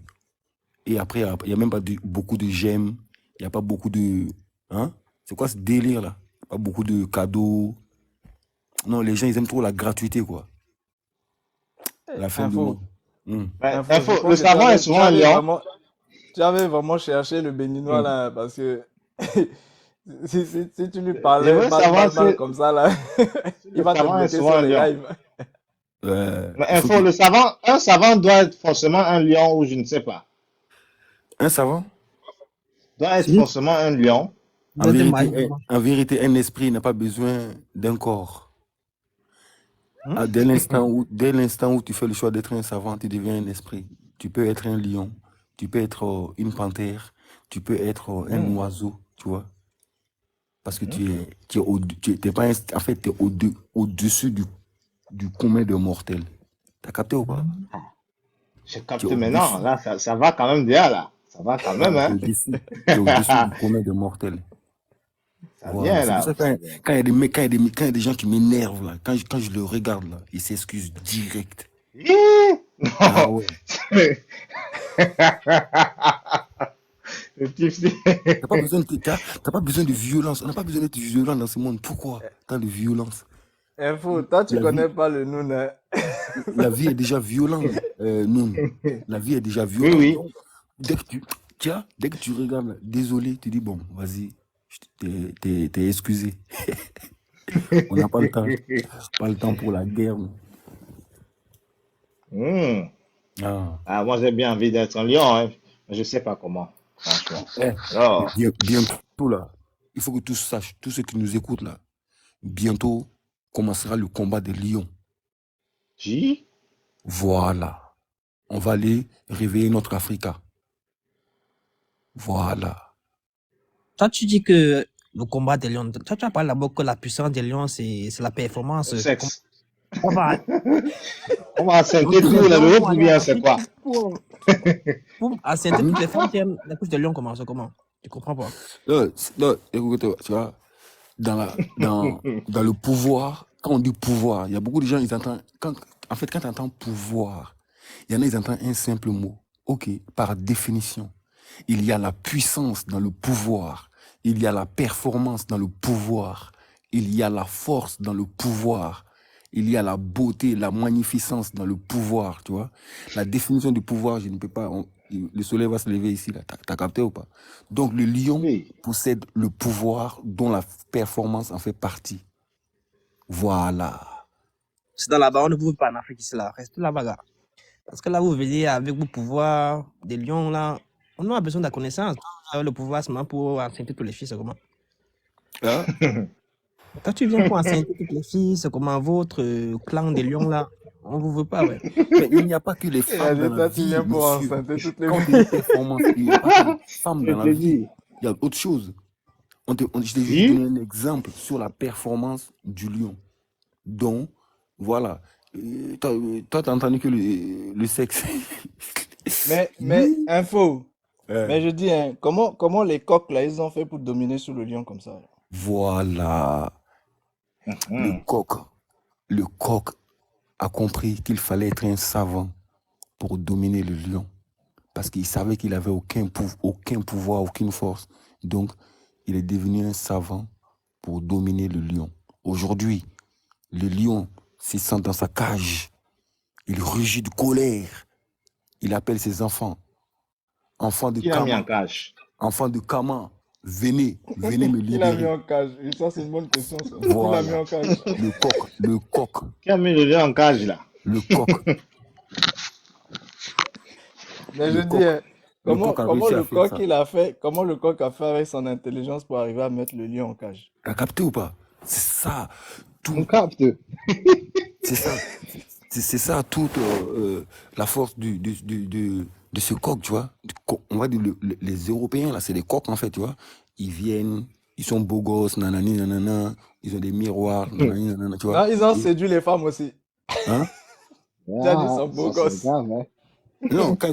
Et après, il n'y a même pas beaucoup de j'aime, il n'y a pas beaucoup de... Hein? C'est quoi ce délire-là? Pas beaucoup de cadeaux. Non, les gens, ils aiment trop la gratuité, quoi. La fin du Info, monde. Ben, info, je info, pense le que savant est souvent un lion. tu avais vraiment cherché le béninois Hmm. là, parce que si tu lui Le parlais vrai savant, c'est comme ça là, il le va te savant est bloquer souvent sur un les lion. lives. Mais Il faut info, le savant, un savant doit être forcément un lion ou je ne sais pas. Un savant, Doit être Si. forcément un lion. en Vous êtes vérité, marié. en vérité, un esprit n'a pas besoin d'un corps. Hmm? Dès l'instant où tu fais le choix d'être un savant, tu deviens un esprit. Tu peux être un lion, tu peux être une panthère, tu peux être un Hmm. oiseau, tu vois. Parce que tu es pas en fait, tu es au-dessus du commun de mortels. T'as capté ou pas? Je Tu es capte au-dessus. maintenant. Là, ça va quand même bien là. Ça va quand même, Tu es hein. au-dessus. Tu es au-dessus du commun de mortels. Ça Voilà. vient C'est pour là. ça que Ça vient. quand il y a des mecs, quand il y a des gens qui m'énervent là, quand je le regarde là, ils s'excusent direct. Ah Non. ouais. Le type, c'est- T'as pas besoin de violence. On n'a pas besoin d'être violent dans ce monde. Pourquoi tant de violence? Info, toi tu La connais vie, pas le noun, hein. la vie est déjà violente, Noun. La vie est déjà Oui, violente. oui. Donc, dès que tu regardes, là, désolé, tu dis bon, vas-y, t'es excusé. On n'a pas le temps. Pas le temps pour la guerre. Hmm. Ah. Ah, moi, j'ai bien envie d'être un lion, hein. Mais je sais pas comment, franchement. Eh, Alors, bientôt là, il faut que tous sachent, tous ceux qui nous écoutent là, bientôt commencera le combat des lions. J. Voilà. On va aller réveiller notre Africa. Voilà. Toi, tu dis que le combat des lions, toi, tu as parlé d'abord que la puissance des lions, c'est la performance. Le sexe. On va, On va assenter tout là, le haut ou bien c'est quoi? Pour assenter toutes les femmes qui aiment la couche de lion, comment ça, comment? Tu comprends pas? Non, écoute, tu vois, dans le pouvoir, quand on dit pouvoir, il y a beaucoup de gens, ils entendent, quand tu entends pouvoir, il y en a, ils entendent un simple mot. Ok, par définition, il y a la puissance dans le pouvoir, il y a la performance dans le pouvoir, il y a la force dans le pouvoir, il y a la beauté, la magnificence dans le pouvoir, tu vois. La définition du pouvoir, je ne peux pas, le soleil va se lever ici, là, t'as capté ou pas? Donc le lion Oui. possède le pouvoir dont la performance en fait partie. Voilà. C'est dans là-bas, on ne vous pas en Afrique ici, là. Restez là-bas, gars. Parce que là, vous venez avec vos pouvoirs, des lions, là. On a besoin de la connaissance. Vous avez le pouvoir seulement pour enceinte tous les filles, c'est comment? Hein? Quand tu viens pour enceinte toutes les filles, c'est comment votre clan des lions, là? On vous veut pas, ouais. Mais il n'y a pas que les Il a femmes dit, dans la toi, tu vie, viens pour monsieur. enceinte toutes les Quand on filles. dit performance, il n'y a pas que les femmes Je dans te la vie. dis. Il y a autre chose. Je t'ai juste Oui. donné un exemple sur la performance du lion. Donc, voilà. Toi, t'as entendu que le sexe. Mais, info. Euh, Mais je dis, hein, comment les coqs, là, ils ont fait pour dominer sur le lion comme ça? Là? Voilà. Le Mhm. coq a compris qu'il fallait être un savant pour dominer le lion. Parce qu'il savait qu'il n'avait aucun pouvoir, aucune force. Donc, il est devenu un savant pour dominer le lion. Aujourd'hui, le lion se sent dans sa cage. Il rugit de colère. Il appelle ses enfants. Enfants de Qui l'a mis en Kama. cage? Enfants de Kama. Venez me Qui l'a mis libérer. en cage? Et ça, c'est une bonne question, ça. Qui l'a mis Voilà. en cage? Le coq. Qui a mis le lion en cage là? Le coq. Mais je Le dis, coq. hein, Le coq a réussi à faire ça. comment le coq a fait avec son intelligence pour arriver à mettre le lion en cage? T'as capté ou pas? C'est ça. On capte. C'est ça. C'est ça toute la force de ce coq, tu vois. On va dire les Européens, là, c'est des coqs, en fait, tu vois. Ils viennent, ils sont beaux gosses, nanani, nanana, ils ont des miroirs, nanani, nanana, tu vois. Non, ils ont Et- séduit les femmes aussi. hein? Tu as dit, ils sont Ah, beaux ça c'est gosses. grave, hein. Non, quand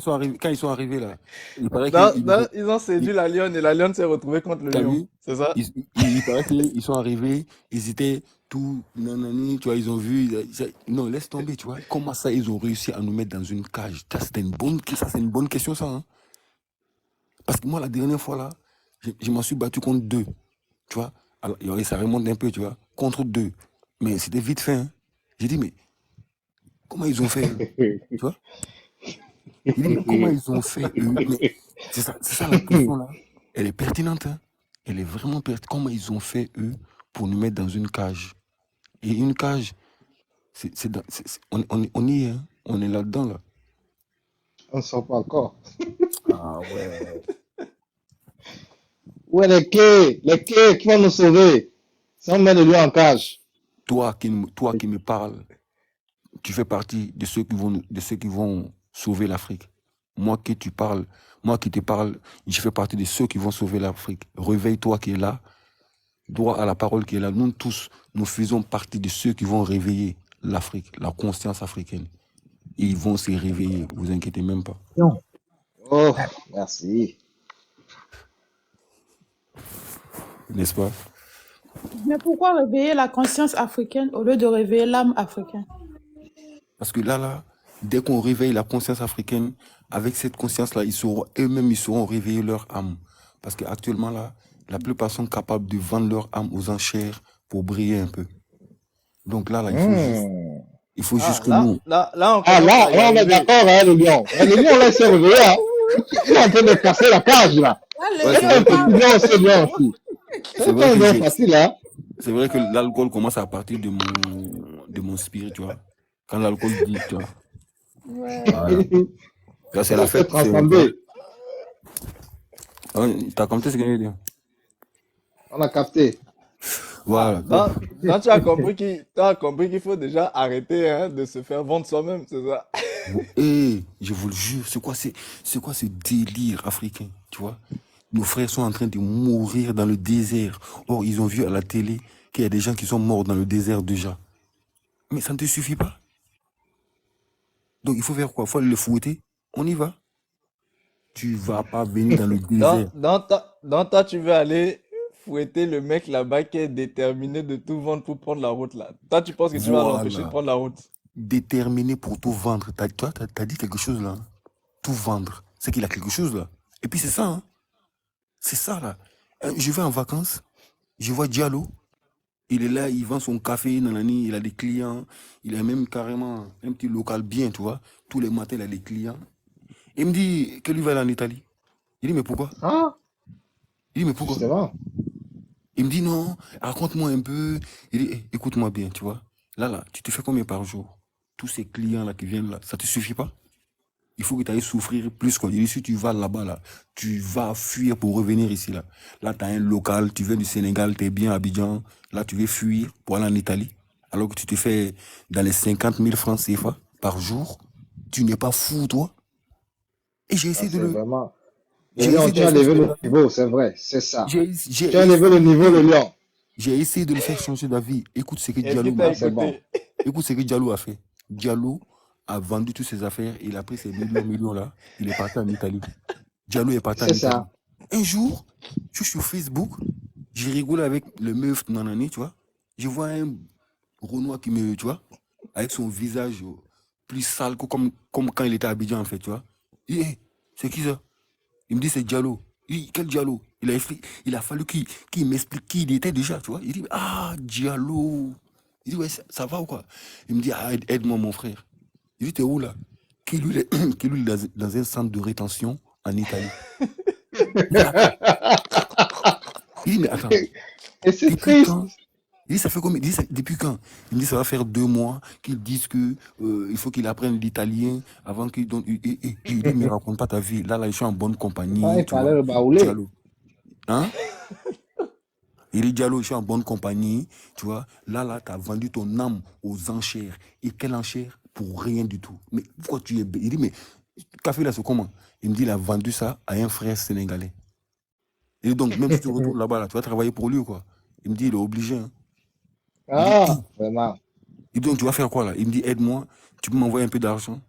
ils sont arrivés, là, il paraît Non, qu'ils non, ils ont séduit la lionne et la lionne s'est retrouvée contre le t'as lion. vu? C'est ça? Il paraît qu'ils sont arrivés, ils étaient tout, nanani, tu vois, ils ont vu. Non, laisse tomber, tu vois. Comment ça, ils ont réussi à nous mettre dans une cage? Ça, c'est une bonne question, ça, hein. Parce que moi, la dernière fois, là, je m'en suis battu contre 2, tu vois. Alors, et ça remonte un peu, tu vois, contre 2. Mais c'était vite fait, hein. J'ai dit, mais comment ils ont fait, eux, tu vois? J'ai dit, mais comment ils ont fait, eux? Mais c'est ça la question, là. Elle est pertinente, hein. Elle est vraiment pertinente. Comment ils ont fait, eux, pour nous mettre dans une cage? Et une cage, on y est, hein. On est là-dedans, là. On ne sort pas encore. Ah ouais. Où est les quais qui vont nous sauver? Si on met le lion en cage. Toi qui me parles, tu fais partie de ceux qui vont sauver l'Afrique. Moi qui te parle, je fais partie de ceux qui vont sauver l'Afrique. Réveille-toi qui est là, droit à la parole qui est là. Nous tous, nous faisons partie de ceux qui vont réveiller l'Afrique, la conscience africaine. Et ils vont se réveiller, vous inquiétez même pas. Oh, merci. N'est-ce pas? Mais pourquoi réveiller la conscience africaine au lieu de réveiller l'âme africaine? Parce que là, dès qu'on réveille la conscience africaine, avec cette conscience-là, eux-mêmes, ils sauront réveiller leur âme. Parce qu'actuellement, là, la plupart sont capables de vendre leur âme aux enchères pour briller un peu. Donc là, il faut juste que nous... Là, on Ah, commence à y là, on est arriver. d'accord, hein, le lion. Mais le lion, là, il s'est réveillé, hein. Il est en train de casser la cage, là. Ah, Ouais, le c'est lion vrai que, parle. Lion, c'est bien aussi. c'est C'est vrai pas un que lion facile, hein. c'est vrai que l'alcool commence à partir de mon spirit, tu vois. Quand l'alcool dit, tu vois. Ouais. Voilà. Là, c'est la On s'est fête. transcendé. T'as compris ce que je veux dire? On a capté. Voilà. Non, tu as compris qu'il faut déjà arrêter, hein, de se faire vendre soi-même, c'est ça? Je vous le jure, c'est quoi ce délire africain, tu vois? Nos frères sont en train de mourir dans le désert. Or, ils ont vu à la télé qu'il y a des gens qui sont morts dans le désert déjà. Mais ça ne te suffit pas. Donc, il faut faire quoi? Il faut aller le fouetter. On y va. Tu vas pas venir dans le Dans, désert. dans toi, tu veux aller fouetter le mec là-bas qui est déterminé de tout vendre pour prendre la route là. Toi, tu penses que tu vas l'empêcher de Voilà. prendre la route. Déterminé pour tout vendre. Toi, t'as dit quelque chose là. Hein. Tout vendre. C'est qu'il a quelque chose là. Et puis c'est ça. Hein. C'est ça là. Je vais en vacances. Je vois Diallo. Il est là, il vend son café, nanani, il a des clients. Il a même carrément un petit local bien, tu vois. Tous les matins, il a des clients. Il me dit que lui va aller en Italie. Il dit, mais pourquoi? Ah, Il dit, mais pourquoi? justement. Il me dit, non, raconte-moi un peu. Il dit, écoute-moi bien, tu vois. Là, tu te fais combien par jour? Tous ces clients-là qui viennent là, ça te suffit pas? Il faut que tu ailles souffrir plus, quoi. Il dit, si tu vas là-bas, là, tu vas fuir pour revenir ici, là. Là, tu as un local, tu viens du Sénégal, tu es bien à Abidjan. Là, tu veux fuir pour aller en Italie. Alors que tu te fais dans les 50 000 francs CFA par jour. Tu n'es pas fou, toi? Et j'ai Ça, essayé de c'est le... vraiment. Le J'ai lion, essayé de tu le as faire levé changer le d'avis. niveau, c'est vrai, c'est ça. J'ai Tu as levé le niveau, le essayé... lion. J'ai essayé de le faire changer d'avis. Écoute ce que Est-ce Diallo qu'il t'a Ah, m'a... c'est bon. écouté? Écoute ce que Diallo a fait. Diallo a vendu toutes ses affaires. Il a pris ces millions là. Il est parti en Italie. Diallo est parti en C'est Italie. ça. Un jour, je suis sur Facebook. Je rigole avec le meuf nanani, tu vois. Je vois un Renoir qui me, tu vois, avec son visage plus sale que comme quand il était à Abidjan, en fait, tu vois. Il dit, hey, c'est qui ça? Il me dit, c'est Diallo. Il dit, quel Diallo? Il a fallu qu'il m'explique qui il était déjà, tu vois. Il dit, ah, Diallo. Il dit, ouais, ça va ou quoi? Il me dit, ah, aide-moi, mon frère. Il dit, t'es où là? Qu'il lui, qu'il lui dans un centre de rétention en Italie. Mais attends, il dit, mais attends, Et c'est depuis triste. quand? Il dit, ça fait combien? Il dit, depuis quand? Il me dit, ça va faire 2 mois qu'ils disent que il faut qu'il apprenne l'italien avant qu'il donne. Et il dit, mais raconte pas ta vie. Là, je suis en bonne Quand compagnie, il tu vois. fallait le baouler. Diallo. Hein? Il dit, Diallo, je suis en bonne compagnie, tu vois. Là, tu as vendu ton âme aux enchères. Et quelle enchère? Pour rien du tout. Mais pourquoi tu es. Il dit, mais café là, c'est comment? Il me dit, il a vendu ça à un frère sénégalais. Et donc, même si tu retournes là-bas, là, tu vas travailler pour lui, quoi. Il me dit, il est obligé. Hein. Il dit, Ah, vraiment. et donc, tu vas faire quoi là? Il me dit, aide-moi, tu peux m'envoyer un peu d'argent.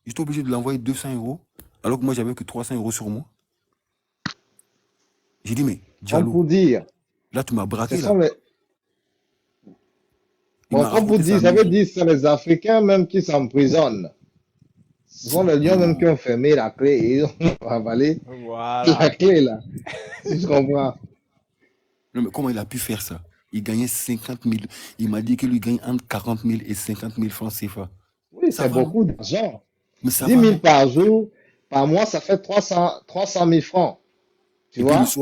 J'étais obligé de l'envoyer 200 euros, alors que moi, j'avais que 300 euros sur moi. J'ai dit, mais Comme Diallo, pour dire, là, tu m'as ce braqué sont là. les. Il Bon, m'a comme pour raconté dire, ça. ça veut dire que c'est les Africains même qui s'emprisonnent. Ce sont les lions même qui Non. ont fermé la clé et ils ont avalé la Voilà. clé là. Si je comprends. Non, mais comment il a pu faire ça? Il gagnait 50 000. Il m'a dit qu'il lui gagne entre 40 000 et 50 000 francs CFA. Oui, Ça c'est va, non? beaucoup d'argent. Mais ça 10 va, 000 non? par jour, par mois, ça fait 300 000 francs. Tu Et puis vois?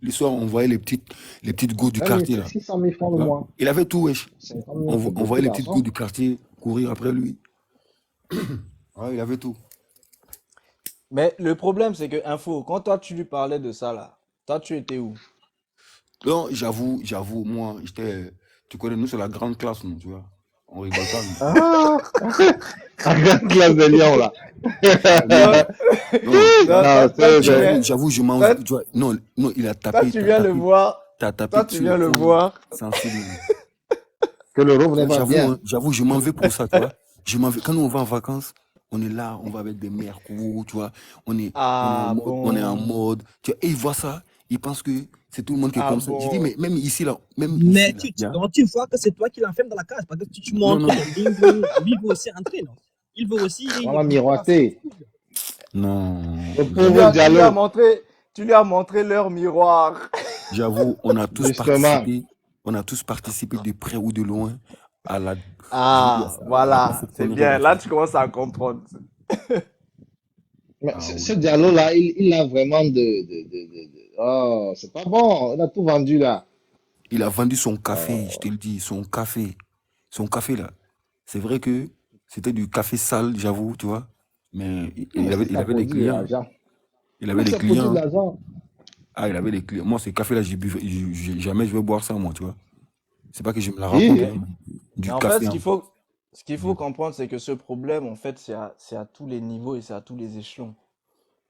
le soir, on voyait les petites go du Même quartier c'est là. 600 000 francs Tu le vois? mois. Il avait tout, wesh. 50 000, c'est On beaucoup voyait les petites go d'argent. du quartier courir après lui. Ouais, il avait tout. Mais le problème, c'est que, info, quand toi tu lui parlais de ça là, toi tu étais où? Non, j'avoue, moi, tu connais, nous, c'est la grande classe, nous, tu vois. On rigole pas, nous. Ah! La grande classe de lions là. Ah, Toi, non, tu vois, Non, c'est. tu viens, j'avoue, je m'en, toi, tu vois, non, il a toi, tu viens le voir, t'as toi tapé tu sur viens le le point voir. sensible. Que le robe Tu n'est vois, pas bien. j'avoue, je m'en vais pour ça, tu vois. Je m'en vais. Quand nous, on va en vacances, on est là, on va avec des mercos, tu vois. Ah On est en bon, mode, tu vois, et ils voient ça, ils pensent que c'est tout le monde qui est ah comme ça. J'ai dit, bon. mais même ici, là, Mais il y a... quand tu vois que c'est toi qui l'enferme dans la cage, parce que tu Non, montres non, ton bingo, lui veut aussi rentrer, non? Il veut aussi, On l'a il veut la faire. miroité. non, Le Tu lui pauvre as, j'avoue, tu lui as Diallo, montré, tu lui as montré leur miroir. j'avoue, justement. on a tous participé de près ou de loin à la, je veux dire, Ah, à voilà, cette c'est connerie bien. là, tu Là, vois. tu commences à comprendre. Mais Ah ce oui. Diallo là, il a vraiment Oh, c'est pas bon. Il a tout vendu là. Il a vendu son café, je Oh, te le dis, son café. Son café là. C'est vrai que c'était du café sale, j'avoue, tu vois. Mais mais si il ça avait des produit de clients. l'argent. Il avait Mais des ça produit de clients. l'argent. Ah, il avait des clients. Moi, ce café là, jamais je vais boire ça, moi, tu vois. C'est pas que je me la Si. raconte, Mais, hein. mais Du en fait, café, hein. ce qu'il faut comprendre, c'est que ce problème, en fait, c'est à tous les niveaux et c'est à tous les échelons.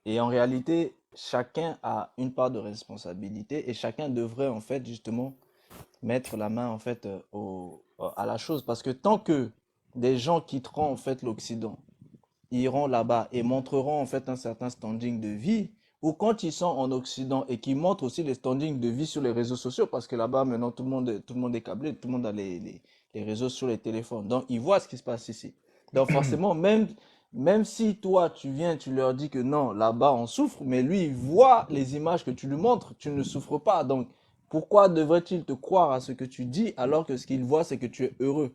Et en réalité, chacun a une part de responsabilité et chacun devrait, en fait, justement, mettre la main, en fait, à la chose. Parce que tant que des gens quitteront, en fait, l'Occident, iront là-bas et montreront, en fait, un certain standing de vie, ou quand ils sont en Occident et qu'ils montrent aussi les standings de vie sur les réseaux sociaux, parce que là-bas, maintenant, tout le monde est câblé, tout le monde a les réseaux sur les téléphones. Donc, ils voient ce qui se passe ici. Donc, forcément, même si toi, tu viens, tu leur dis que non, là-bas, on souffre, mais lui, il voit les images que tu lui montres, tu ne souffres pas. Donc, pourquoi devrait-il te croire à ce que tu dis alors que ce qu'il voit, c'est que tu es heureux?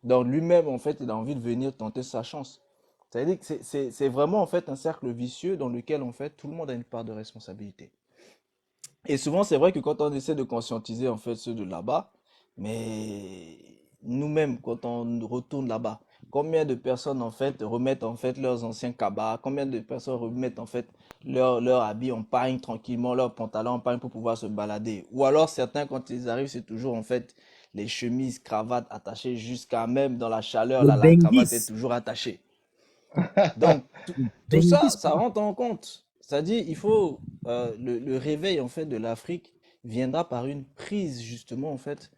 Donc, lui-même, en fait, il a envie de venir tenter sa chance. C'est-à-dire que c'est vraiment, en fait, un cercle vicieux dans lequel, en fait, tout le monde a une part de responsabilité. Et souvent, c'est vrai que quand on essaie de conscientiser, en fait, ceux de là-bas, mais nous-mêmes, quand on retourne là-bas, combien de personnes, en fait, remettent, en fait, leurs anciens cabas, combien de personnes remettent, en fait, leur habit en pagne tranquillement, leurs pantalons en pagne pour pouvoir se balader. Ou alors, certains, quand ils arrivent, c'est toujours, en fait, les chemises, cravates attachées jusqu'à même dans la chaleur, Le là, la cravate est Bengis. toujours attachée. Donc, tout ça, Bengis. ça rentre en compte. C'est-à-dire, il faut le réveil en fait de l'Afrique viendra par une prise justement en fait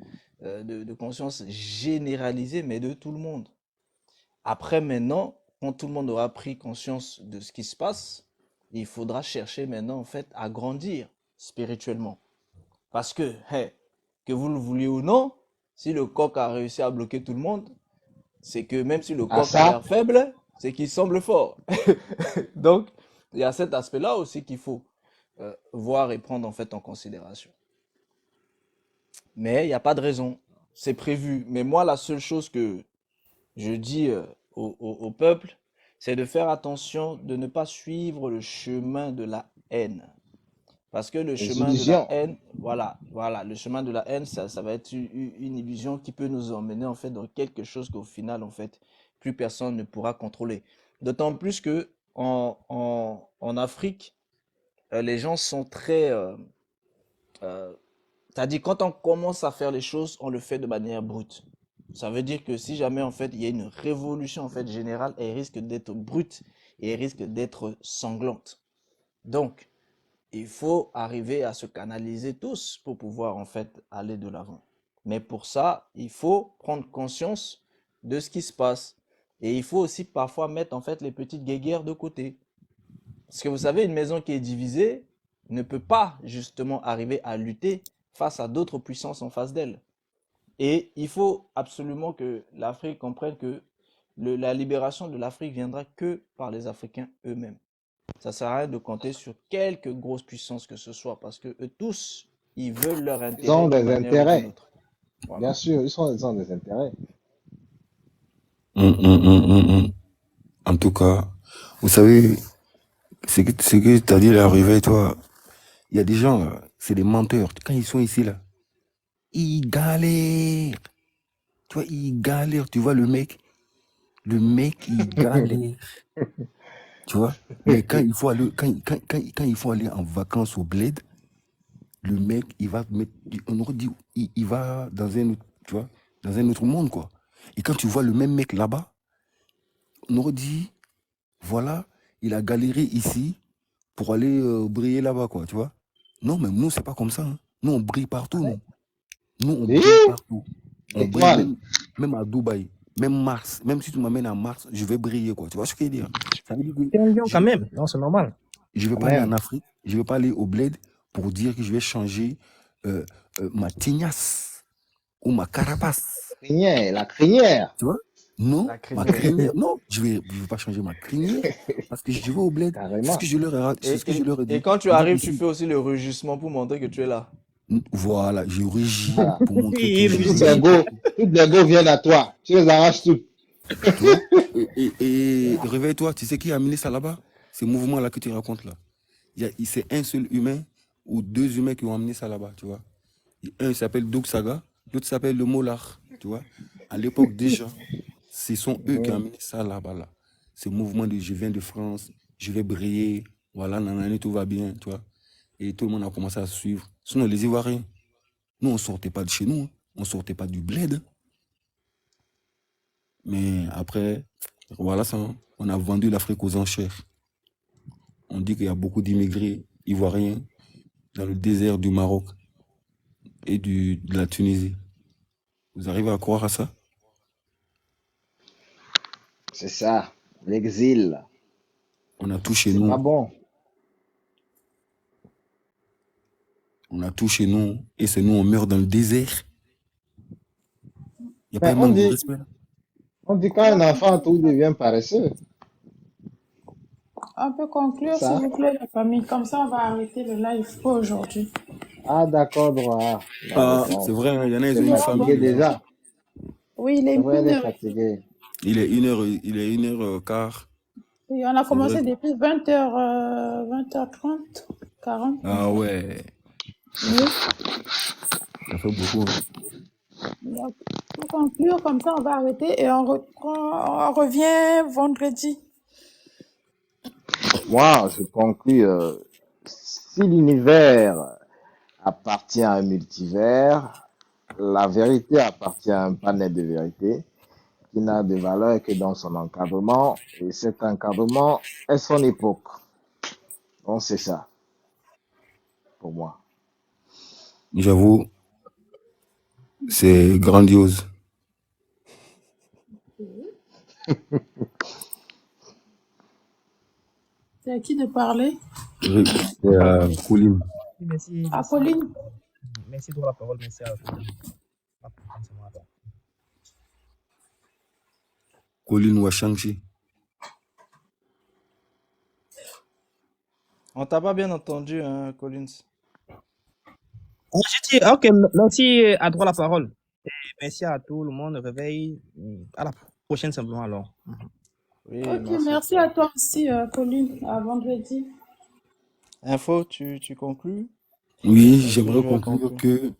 de conscience généralisée, mais de tout le monde. Après, maintenant, quand tout le monde aura pris conscience de ce qui se passe, il faudra chercher maintenant en fait à grandir spirituellement. Parce que, hey, que vous le vouliez ou non, si le coq a réussi à bloquer tout le monde, c'est que même si le À coq a ça, l'air faible, c'est qu'il semble fort. Donc, il y a cet aspect-là aussi qu'il faut voir et prendre en fait en considération. Mais il n'y a pas de raison. C'est prévu. Mais moi, la seule chose que je dis au peuple, c'est de faire attention de ne pas suivre le chemin de la haine. Parce que le les chemin de la illusions. haine, voilà, le chemin de la haine, ça va être une illusion qui peut nous emmener en fait dans quelque chose qu'au final, en fait, plus personne ne pourra contrôler. D'autant plus que en Afrique, les gens sont très, euh, c'est-à-dire quand on commence à faire les choses, on le fait de manière brute. Ça veut dire que si jamais en fait il y a une révolution en fait générale, elle risque d'être brute et elle risque d'être sanglante. Donc, il faut arriver à se canaliser tous pour pouvoir en fait aller de l'avant. Mais pour ça, il faut prendre conscience de ce qui se passe. Et il faut aussi parfois mettre en fait les petites guéguerres de côté. Parce que vous savez, une maison qui est divisée ne peut pas justement arriver à lutter face à d'autres puissances en face d'elle. Et il faut absolument que l'Afrique comprenne que la libération de l'Afrique viendra que par les Africains eux-mêmes. Ça sert à rien de compter sur quelque grosse puissance que ce soit parce que eux tous, ils veulent leur Ils ont intérêt d'une des manière ou d'une intérêts. autre. Voilà. Bien sûr, ils ont des intérêts. En tout cas, vous savez, ce que tu as dit là, réveille toi, il y a des gens, là, c'est des menteurs. Quand ils sont ici, là, ils galèrent. Tu vois, ils galèrent. Tu vois, le mec, il galère. Tu vois, mais quand il faut aller, quand il faut aller en vacances au bled, le mec, il va mettre, on aurait dit, il va dans un autre, tu vois, dans un autre monde, quoi. Et quand tu vois le même mec là-bas, on aurait dit, voilà, il a galéré ici pour aller briller là-bas, quoi, tu vois. Non, mais nous, c'est pas comme ça, hein. Nous, on brille partout, nous. Nous, on Oui, brille partout. On brille étoile. même à Dubaï, même Mars. Même si tu m'amènes à Mars, je vais briller, quoi. Tu vois ce que je veux dire? Ça veut dire que C'est un lion je quand même. Non, c'est normal. je vais Quand pas aller en même. Afrique, je vais pas aller au bled pour dire que je vais changer euh, ma tignasse ou ma carapace. Crinière, la crinière. Tu vois? Non, La ma crinière. crinière. Non, je vais pas changer ma crinière parce que je vais au bled. C'est ce que Carrément. c'est ce que je leur ai Et dit. quand tu J'ai dit arrives, tu qu'ici, fais aussi le rugissement pour montrer que tu es là. voilà, je rugis Voilà. pour montrer que Il je Toutes vis les rugit. go, toutes les go viennent à toi. Tu les arraches toutes. tu vois? Et réveille-toi, tu sais qui a amené ça là-bas? Ces mouvements-là que tu racontes là. C'est un seul humain ou deux humains qui ont amené ça là-bas, tu vois. Un s'appelle Doug Saga, l'autre s'appelle le Molar, tu vois. À l'époque déjà, ce sont eux qui ont amené ça là-bas, là. Ce mouvement de je viens de France, je vais briller, voilà, nanana, tout va bien, tu vois. Et tout le monde a commencé à suivre. Sinon, les Ivoiriens, nous, on ne sortait pas de chez nous, hein. On ne sortait pas du bled, hein. Mais après, voilà ça, hein. On a vendu l'Afrique aux enchères. On dit qu'il y a beaucoup d'immigrés ivoiriens dans le désert du Maroc et de la Tunisie. Vous arrivez à croire à ça? C'est ça. L'exil. On a tout chez C'est pas nous. bon. On a tout chez nous et c'est nous, on meurt dans le désert. Il n'y a pas Mais un manque de respect là. on dit quand un enfant, tout devient paresseux. On peut conclure, s'il Ça. vous plaît, la famille. Comme ça, on va arrêter le live pour aujourd'hui. Ah, d'accord, droit. Ah, Non, c'est vrai, hein, il y en a, ils C'est ont une bon, famille fatigué déjà. déjà. Oui, il est C'est vrai, elle est 1h. fatiguée. Il est 1h15. Et on a C'est commencé vrai. depuis 20h, 20h30, 40. Ah ouais, Oui. ça fait beaucoup. Hein. Donc, pour conclure, comme ça, on va arrêter et on revient vendredi. Moi, je conclus, si l'univers appartient à un multivers, la vérité appartient à un panel de vérités qui n'a de valeur que dans son encadrement, et cet encadrement est son époque. Donc c'est ça, pour moi. J'avoue, c'est grandiose. C'est à qui de parler? C'est à Colline. Merci. À Pauline. Merci pour la parole. Merci à vous. Colline ou à Shang-Chi. On t'a pas bien entendu, hein, Collins. J'ai dit, ok, merci à toi la parole. Et merci à tout le monde. Réveil. À la prochaine simplement alors. Oui, Ok, merci. merci à toi aussi, Pauline. À vendredi. Info, tu conclus? Oui, Est-ce que j'aimerais je vais conclure conclure? que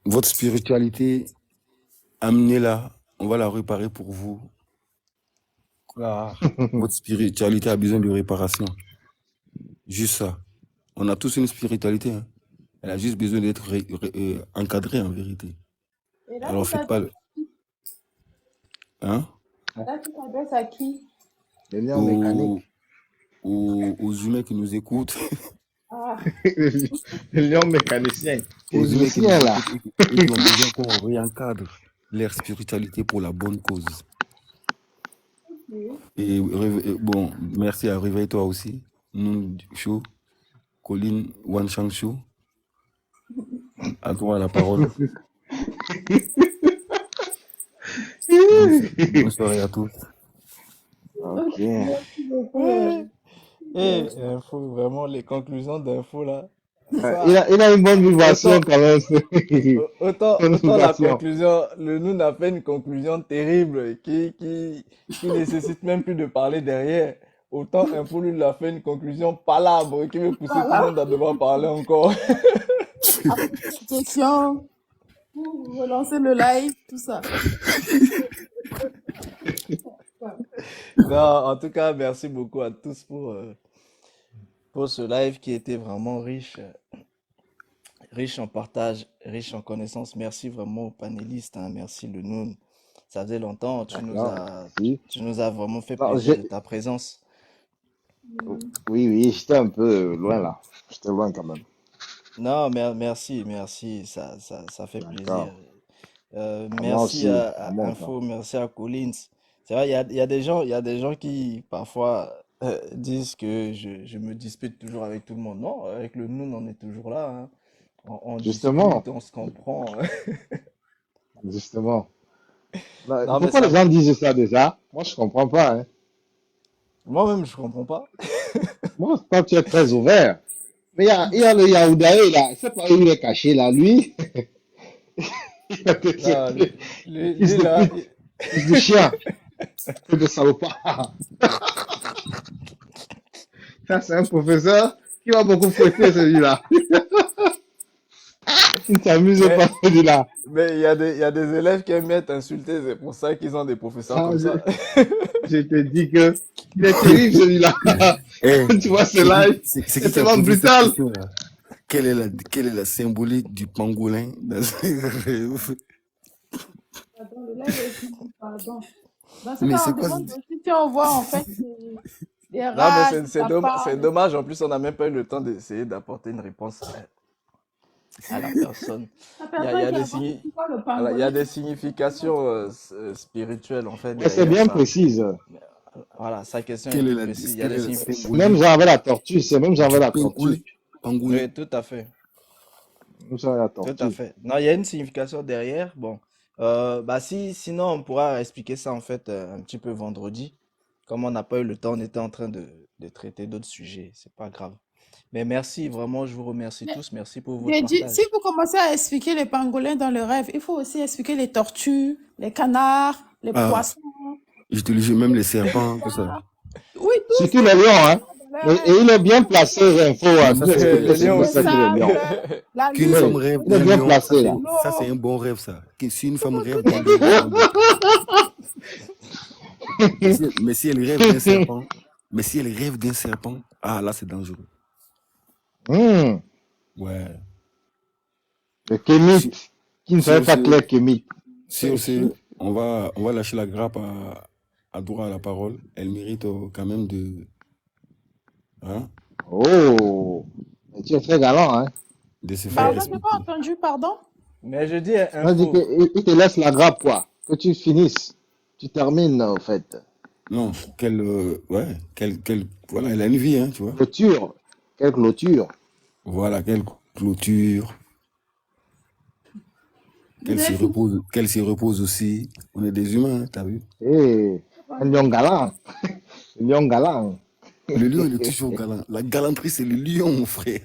votre spiritualité, amenez-la, on va la réparer pour vous. Car votre spiritualité a besoin de réparation. Juste ça. On a tous une spiritualité. Hein. Elle a juste besoin d'être encadrée en vérité. Et là, Alors tu faites pas le... Hein? Là, tu t'adresses à qui? Le lion mécanique. Aux humains qui nous écoutent. Ah, Le lion mécanicien. Aux C'est humains qui Lucien, nous là. écoutent et qui ont besoin qu'on réencadre leur spiritualité pour la bonne cause. oui. Et bon, merci à Réveille-toi aussi. Nous, Chou, Colline, Wan Shang Chou. À toi la parole. Bonne soirée à tous. Ok. Merci beaucoup. Info, vraiment, les conclusions d'info là. Ça, Il a une bonne vibration quand même. autant Bonne la vibration. conclusion, le nous a fait une conclusion terrible qui nécessite même plus de parler derrière. Autant Info lui l'a fait une conclusion palabre qui veut pousser tout le monde à devoir parler encore. Après cette question, pour relancer le live, tout ça. Non, en tout cas, merci beaucoup à tous pour ce live qui était vraiment riche. Riche en partage, riche en connaissances. Merci vraiment aux panélistes, hein. Merci le Noun. Ça faisait longtemps, Merci. tu nous as vraiment fait Non, plaisir de ta présence. Oui, j'étais un peu loin là. J'étais loin quand même. Non, merci, ça fait plaisir. D'accord. Moi Merci aussi, à ça monte. Info, merci à Collins. C'est vrai, il y a des gens qui parfois disent que je me dispute toujours avec tout le monde. Non, avec le Noun, on est toujours là, hein. On Justement, discute, on se comprend. justement. Non, Non, mais pourquoi ça, les gens disent ça déjà? Moi, je comprends pas. Hein. moi-même, je comprends pas. Moi, toi, tu es très ouvert. Mais il y a le Yaoudaï là. Je sais pas où il est caché là. Lui, il a des Là, secrets. lui Fils de là, pute, fils de chien, fils de salopard. Ça, c'est un professeur qui va beaucoup fouetter celui-là. Il ne s'amuse mais pas celui-là. il y a des élèves qui aiment bien t'insulter, c'est pour ça qu'ils ont des professeurs Ah, comme ça. je te dis que il est terrible celui-là. Eh, Tu vois ce live, c'est c'est qui a tellement posé cette brutal. question là? Quelle est la symbolique du pangolin dans Pardon, le live est fini, pardon. Dans ce Mais cas, c'est on quoi demande aussi si on voit en fait des Non, rats mais qui c'est s'appartent. dommage. En plus, on n'a même pas eu le temps d'essayer d'apporter une réponse à la personne. La Il y a personne qui des a c'est quoi le voilà, il y pangolin? a des significations spirituelles en fait Mais c'est derrière bien ça. précise. Voilà, sa question quelle était est précise. Il y a des C'est symbolique même genre avec la tortue, c'est même genre du avec la tortue. pangolin? Oui, tout à fait. Nous sommes la Tout à torture. fait. Non, il y a une signification derrière. Bon, sinon, on pourra expliquer ça en fait un petit peu vendredi. Comme on n'a pas eu le temps, on était en train de traiter d'autres sujets. C'est pas grave. Mais merci, vraiment, je vous remercie Mais tous. Merci pour votre j'ai dit, si partage. vous commencez à expliquer les pangolins dans le rêve, il faut aussi expliquer les tortues, les canards, les Ah, poissons, je te le jure, même les serpents, tout ça. Ah, oui, tout Surtout ça les lions, hein. dans leur Et rêve. il est bien placé, Info. Non, Hein. ça, Nous c'est expliquer Le c'est lion pour Le ça aussi. que le lion. sable, la qu'une lune, femme Oui, rêve il est d'un bien lion, placé là. ça, c'est l'eau. un bon rêve, ça. Si une femme rêve d'un lion, c'est un bon rêve. Mais si elle rêve d'un serpent, ah là, c'est dangereux. Hmm. Ouais. Le Sur, kémite, qui ne savait sur pas ce, clair kémite. sur ce, on va lâcher la grappe à droit à la parole. Elle mérite quand même hein, Oh, mais tu es très galant, hein. de se faire Pardon, Mais, j'ai pas respecter. entendu, pardon. mais je dis On dit info. qu'il te laisse la grappe, quoi. Que tu finisses. Tu termines, en fait. Non, voilà, elle a une vie, hein, tu vois. Clôture. Quelle clôture. Voilà, quelle clôture, Vous avez fini? qu'elle s'y repose aussi. On est des humains, hein, t'as vu? Eh, un lion galant. Un lion galant. Le lion, il est toujours galant. La galanterie, c'est le lion, mon frère.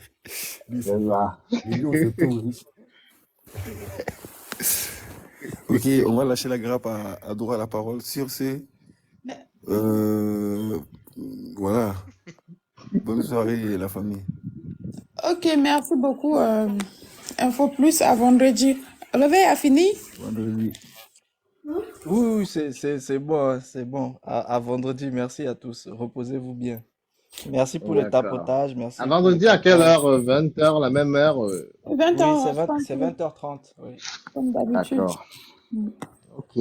Lui, C'est ça. le lion, c'est tout. Ok, on va lâcher la grappe à Dora la parole. Sur ce, Mais- voilà. Bonne soirée, la famille. Ok, merci beaucoup. Info Plus à vendredi. Réveil a fini? Vendredi. Oui, c'est bon, hein, c'est bon. À vendredi, merci à tous. Reposez-vous bien. Merci pour le D'accord. tapotage, merci À pour le vendredi, à quelle partage. heure? 20h, la même heure? 20h30, C'est 20h30. Oui. comme d'habitude. D'accord. Ok.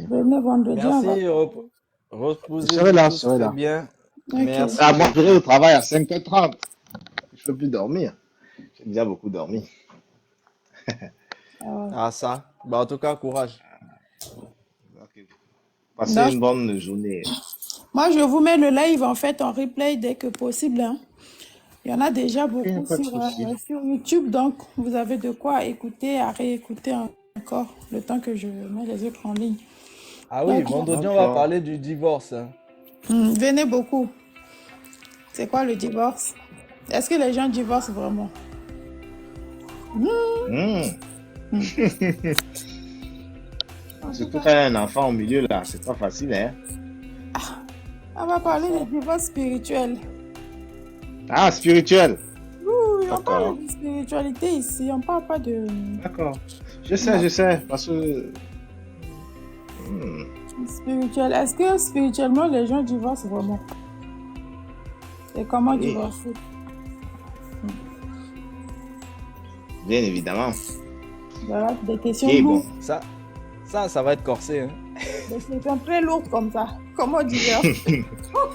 Venez vendredi, on va. Merci, Je reposez-vous serai là, tous très bien. Ok. Merci. Ah, moi, je vais au travail à 5h30. Je ne peux plus dormir. J'ai déjà beaucoup dormi. Ah ça. Bah, en tout cas, courage. Passez Non, une bonne journée. moi, je vous mets le live en fait en replay dès que possible, hein. Il y en a déjà Il n'y a beaucoup pas de souci. sur YouTube, donc vous avez de quoi écouter, à réécouter encore le temps que je mets les autres en ligne. Ah oui, Donc, vendredi, on va D'accord. parler du divorce, hein. venez beaucoup. C'est quoi le divorce? Est-ce que les gens divorcent vraiment? Hmm. Surtout quand il y a un enfant au milieu, là. C'est pas facile, hein. On va parler des divorces spirituels. Ah, spirituel. Oui, on D'accord. parle de spiritualité ici, on parle pas de D'accord. Je sais. Parce que... Hmm. spirituel. Est-ce que spirituellement les gens divorcent vraiment? Et comment Oui, divorcer? bien évidemment. Voilà, des questions Et bon. lourdes, Ça va être corsé, hein. des questions très lourdes comme ça. Comment divorcer?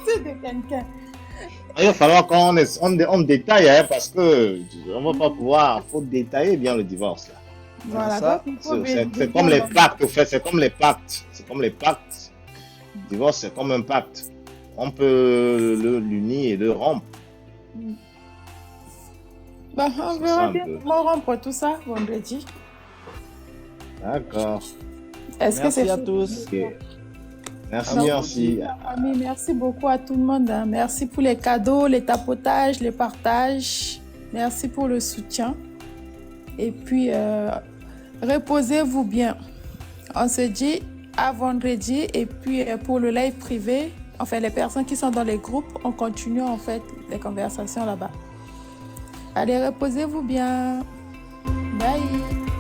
C'est de quelqu'un. Il va falloir qu'on détaille, hein, parce que on va pas pouvoir, faut détailler bien le divorce, là. Voilà, Ça, donc il faut C'est comme les pactes, au fait, c'est comme les pactes. Le divorce, c'est comme un pacte. On peut l'unir et le rompre. Bah, on C'est verra ça un bien peu. comment rompre tout ça vendredi. D'accord. Est-ce que Merci c'est à fait? tous. Ok. Merci, Donc, merci. la famille, merci beaucoup à tout le monde, hein. Merci pour les cadeaux, les tapotages, les partages. Merci pour le soutien. Et puis, reposez-vous bien. On se dit à vendredi. Et puis, pour le live privé, enfin, les personnes qui sont dans les groupes, on continue en fait les conversations là-bas. Allez, reposez-vous bien. Bye.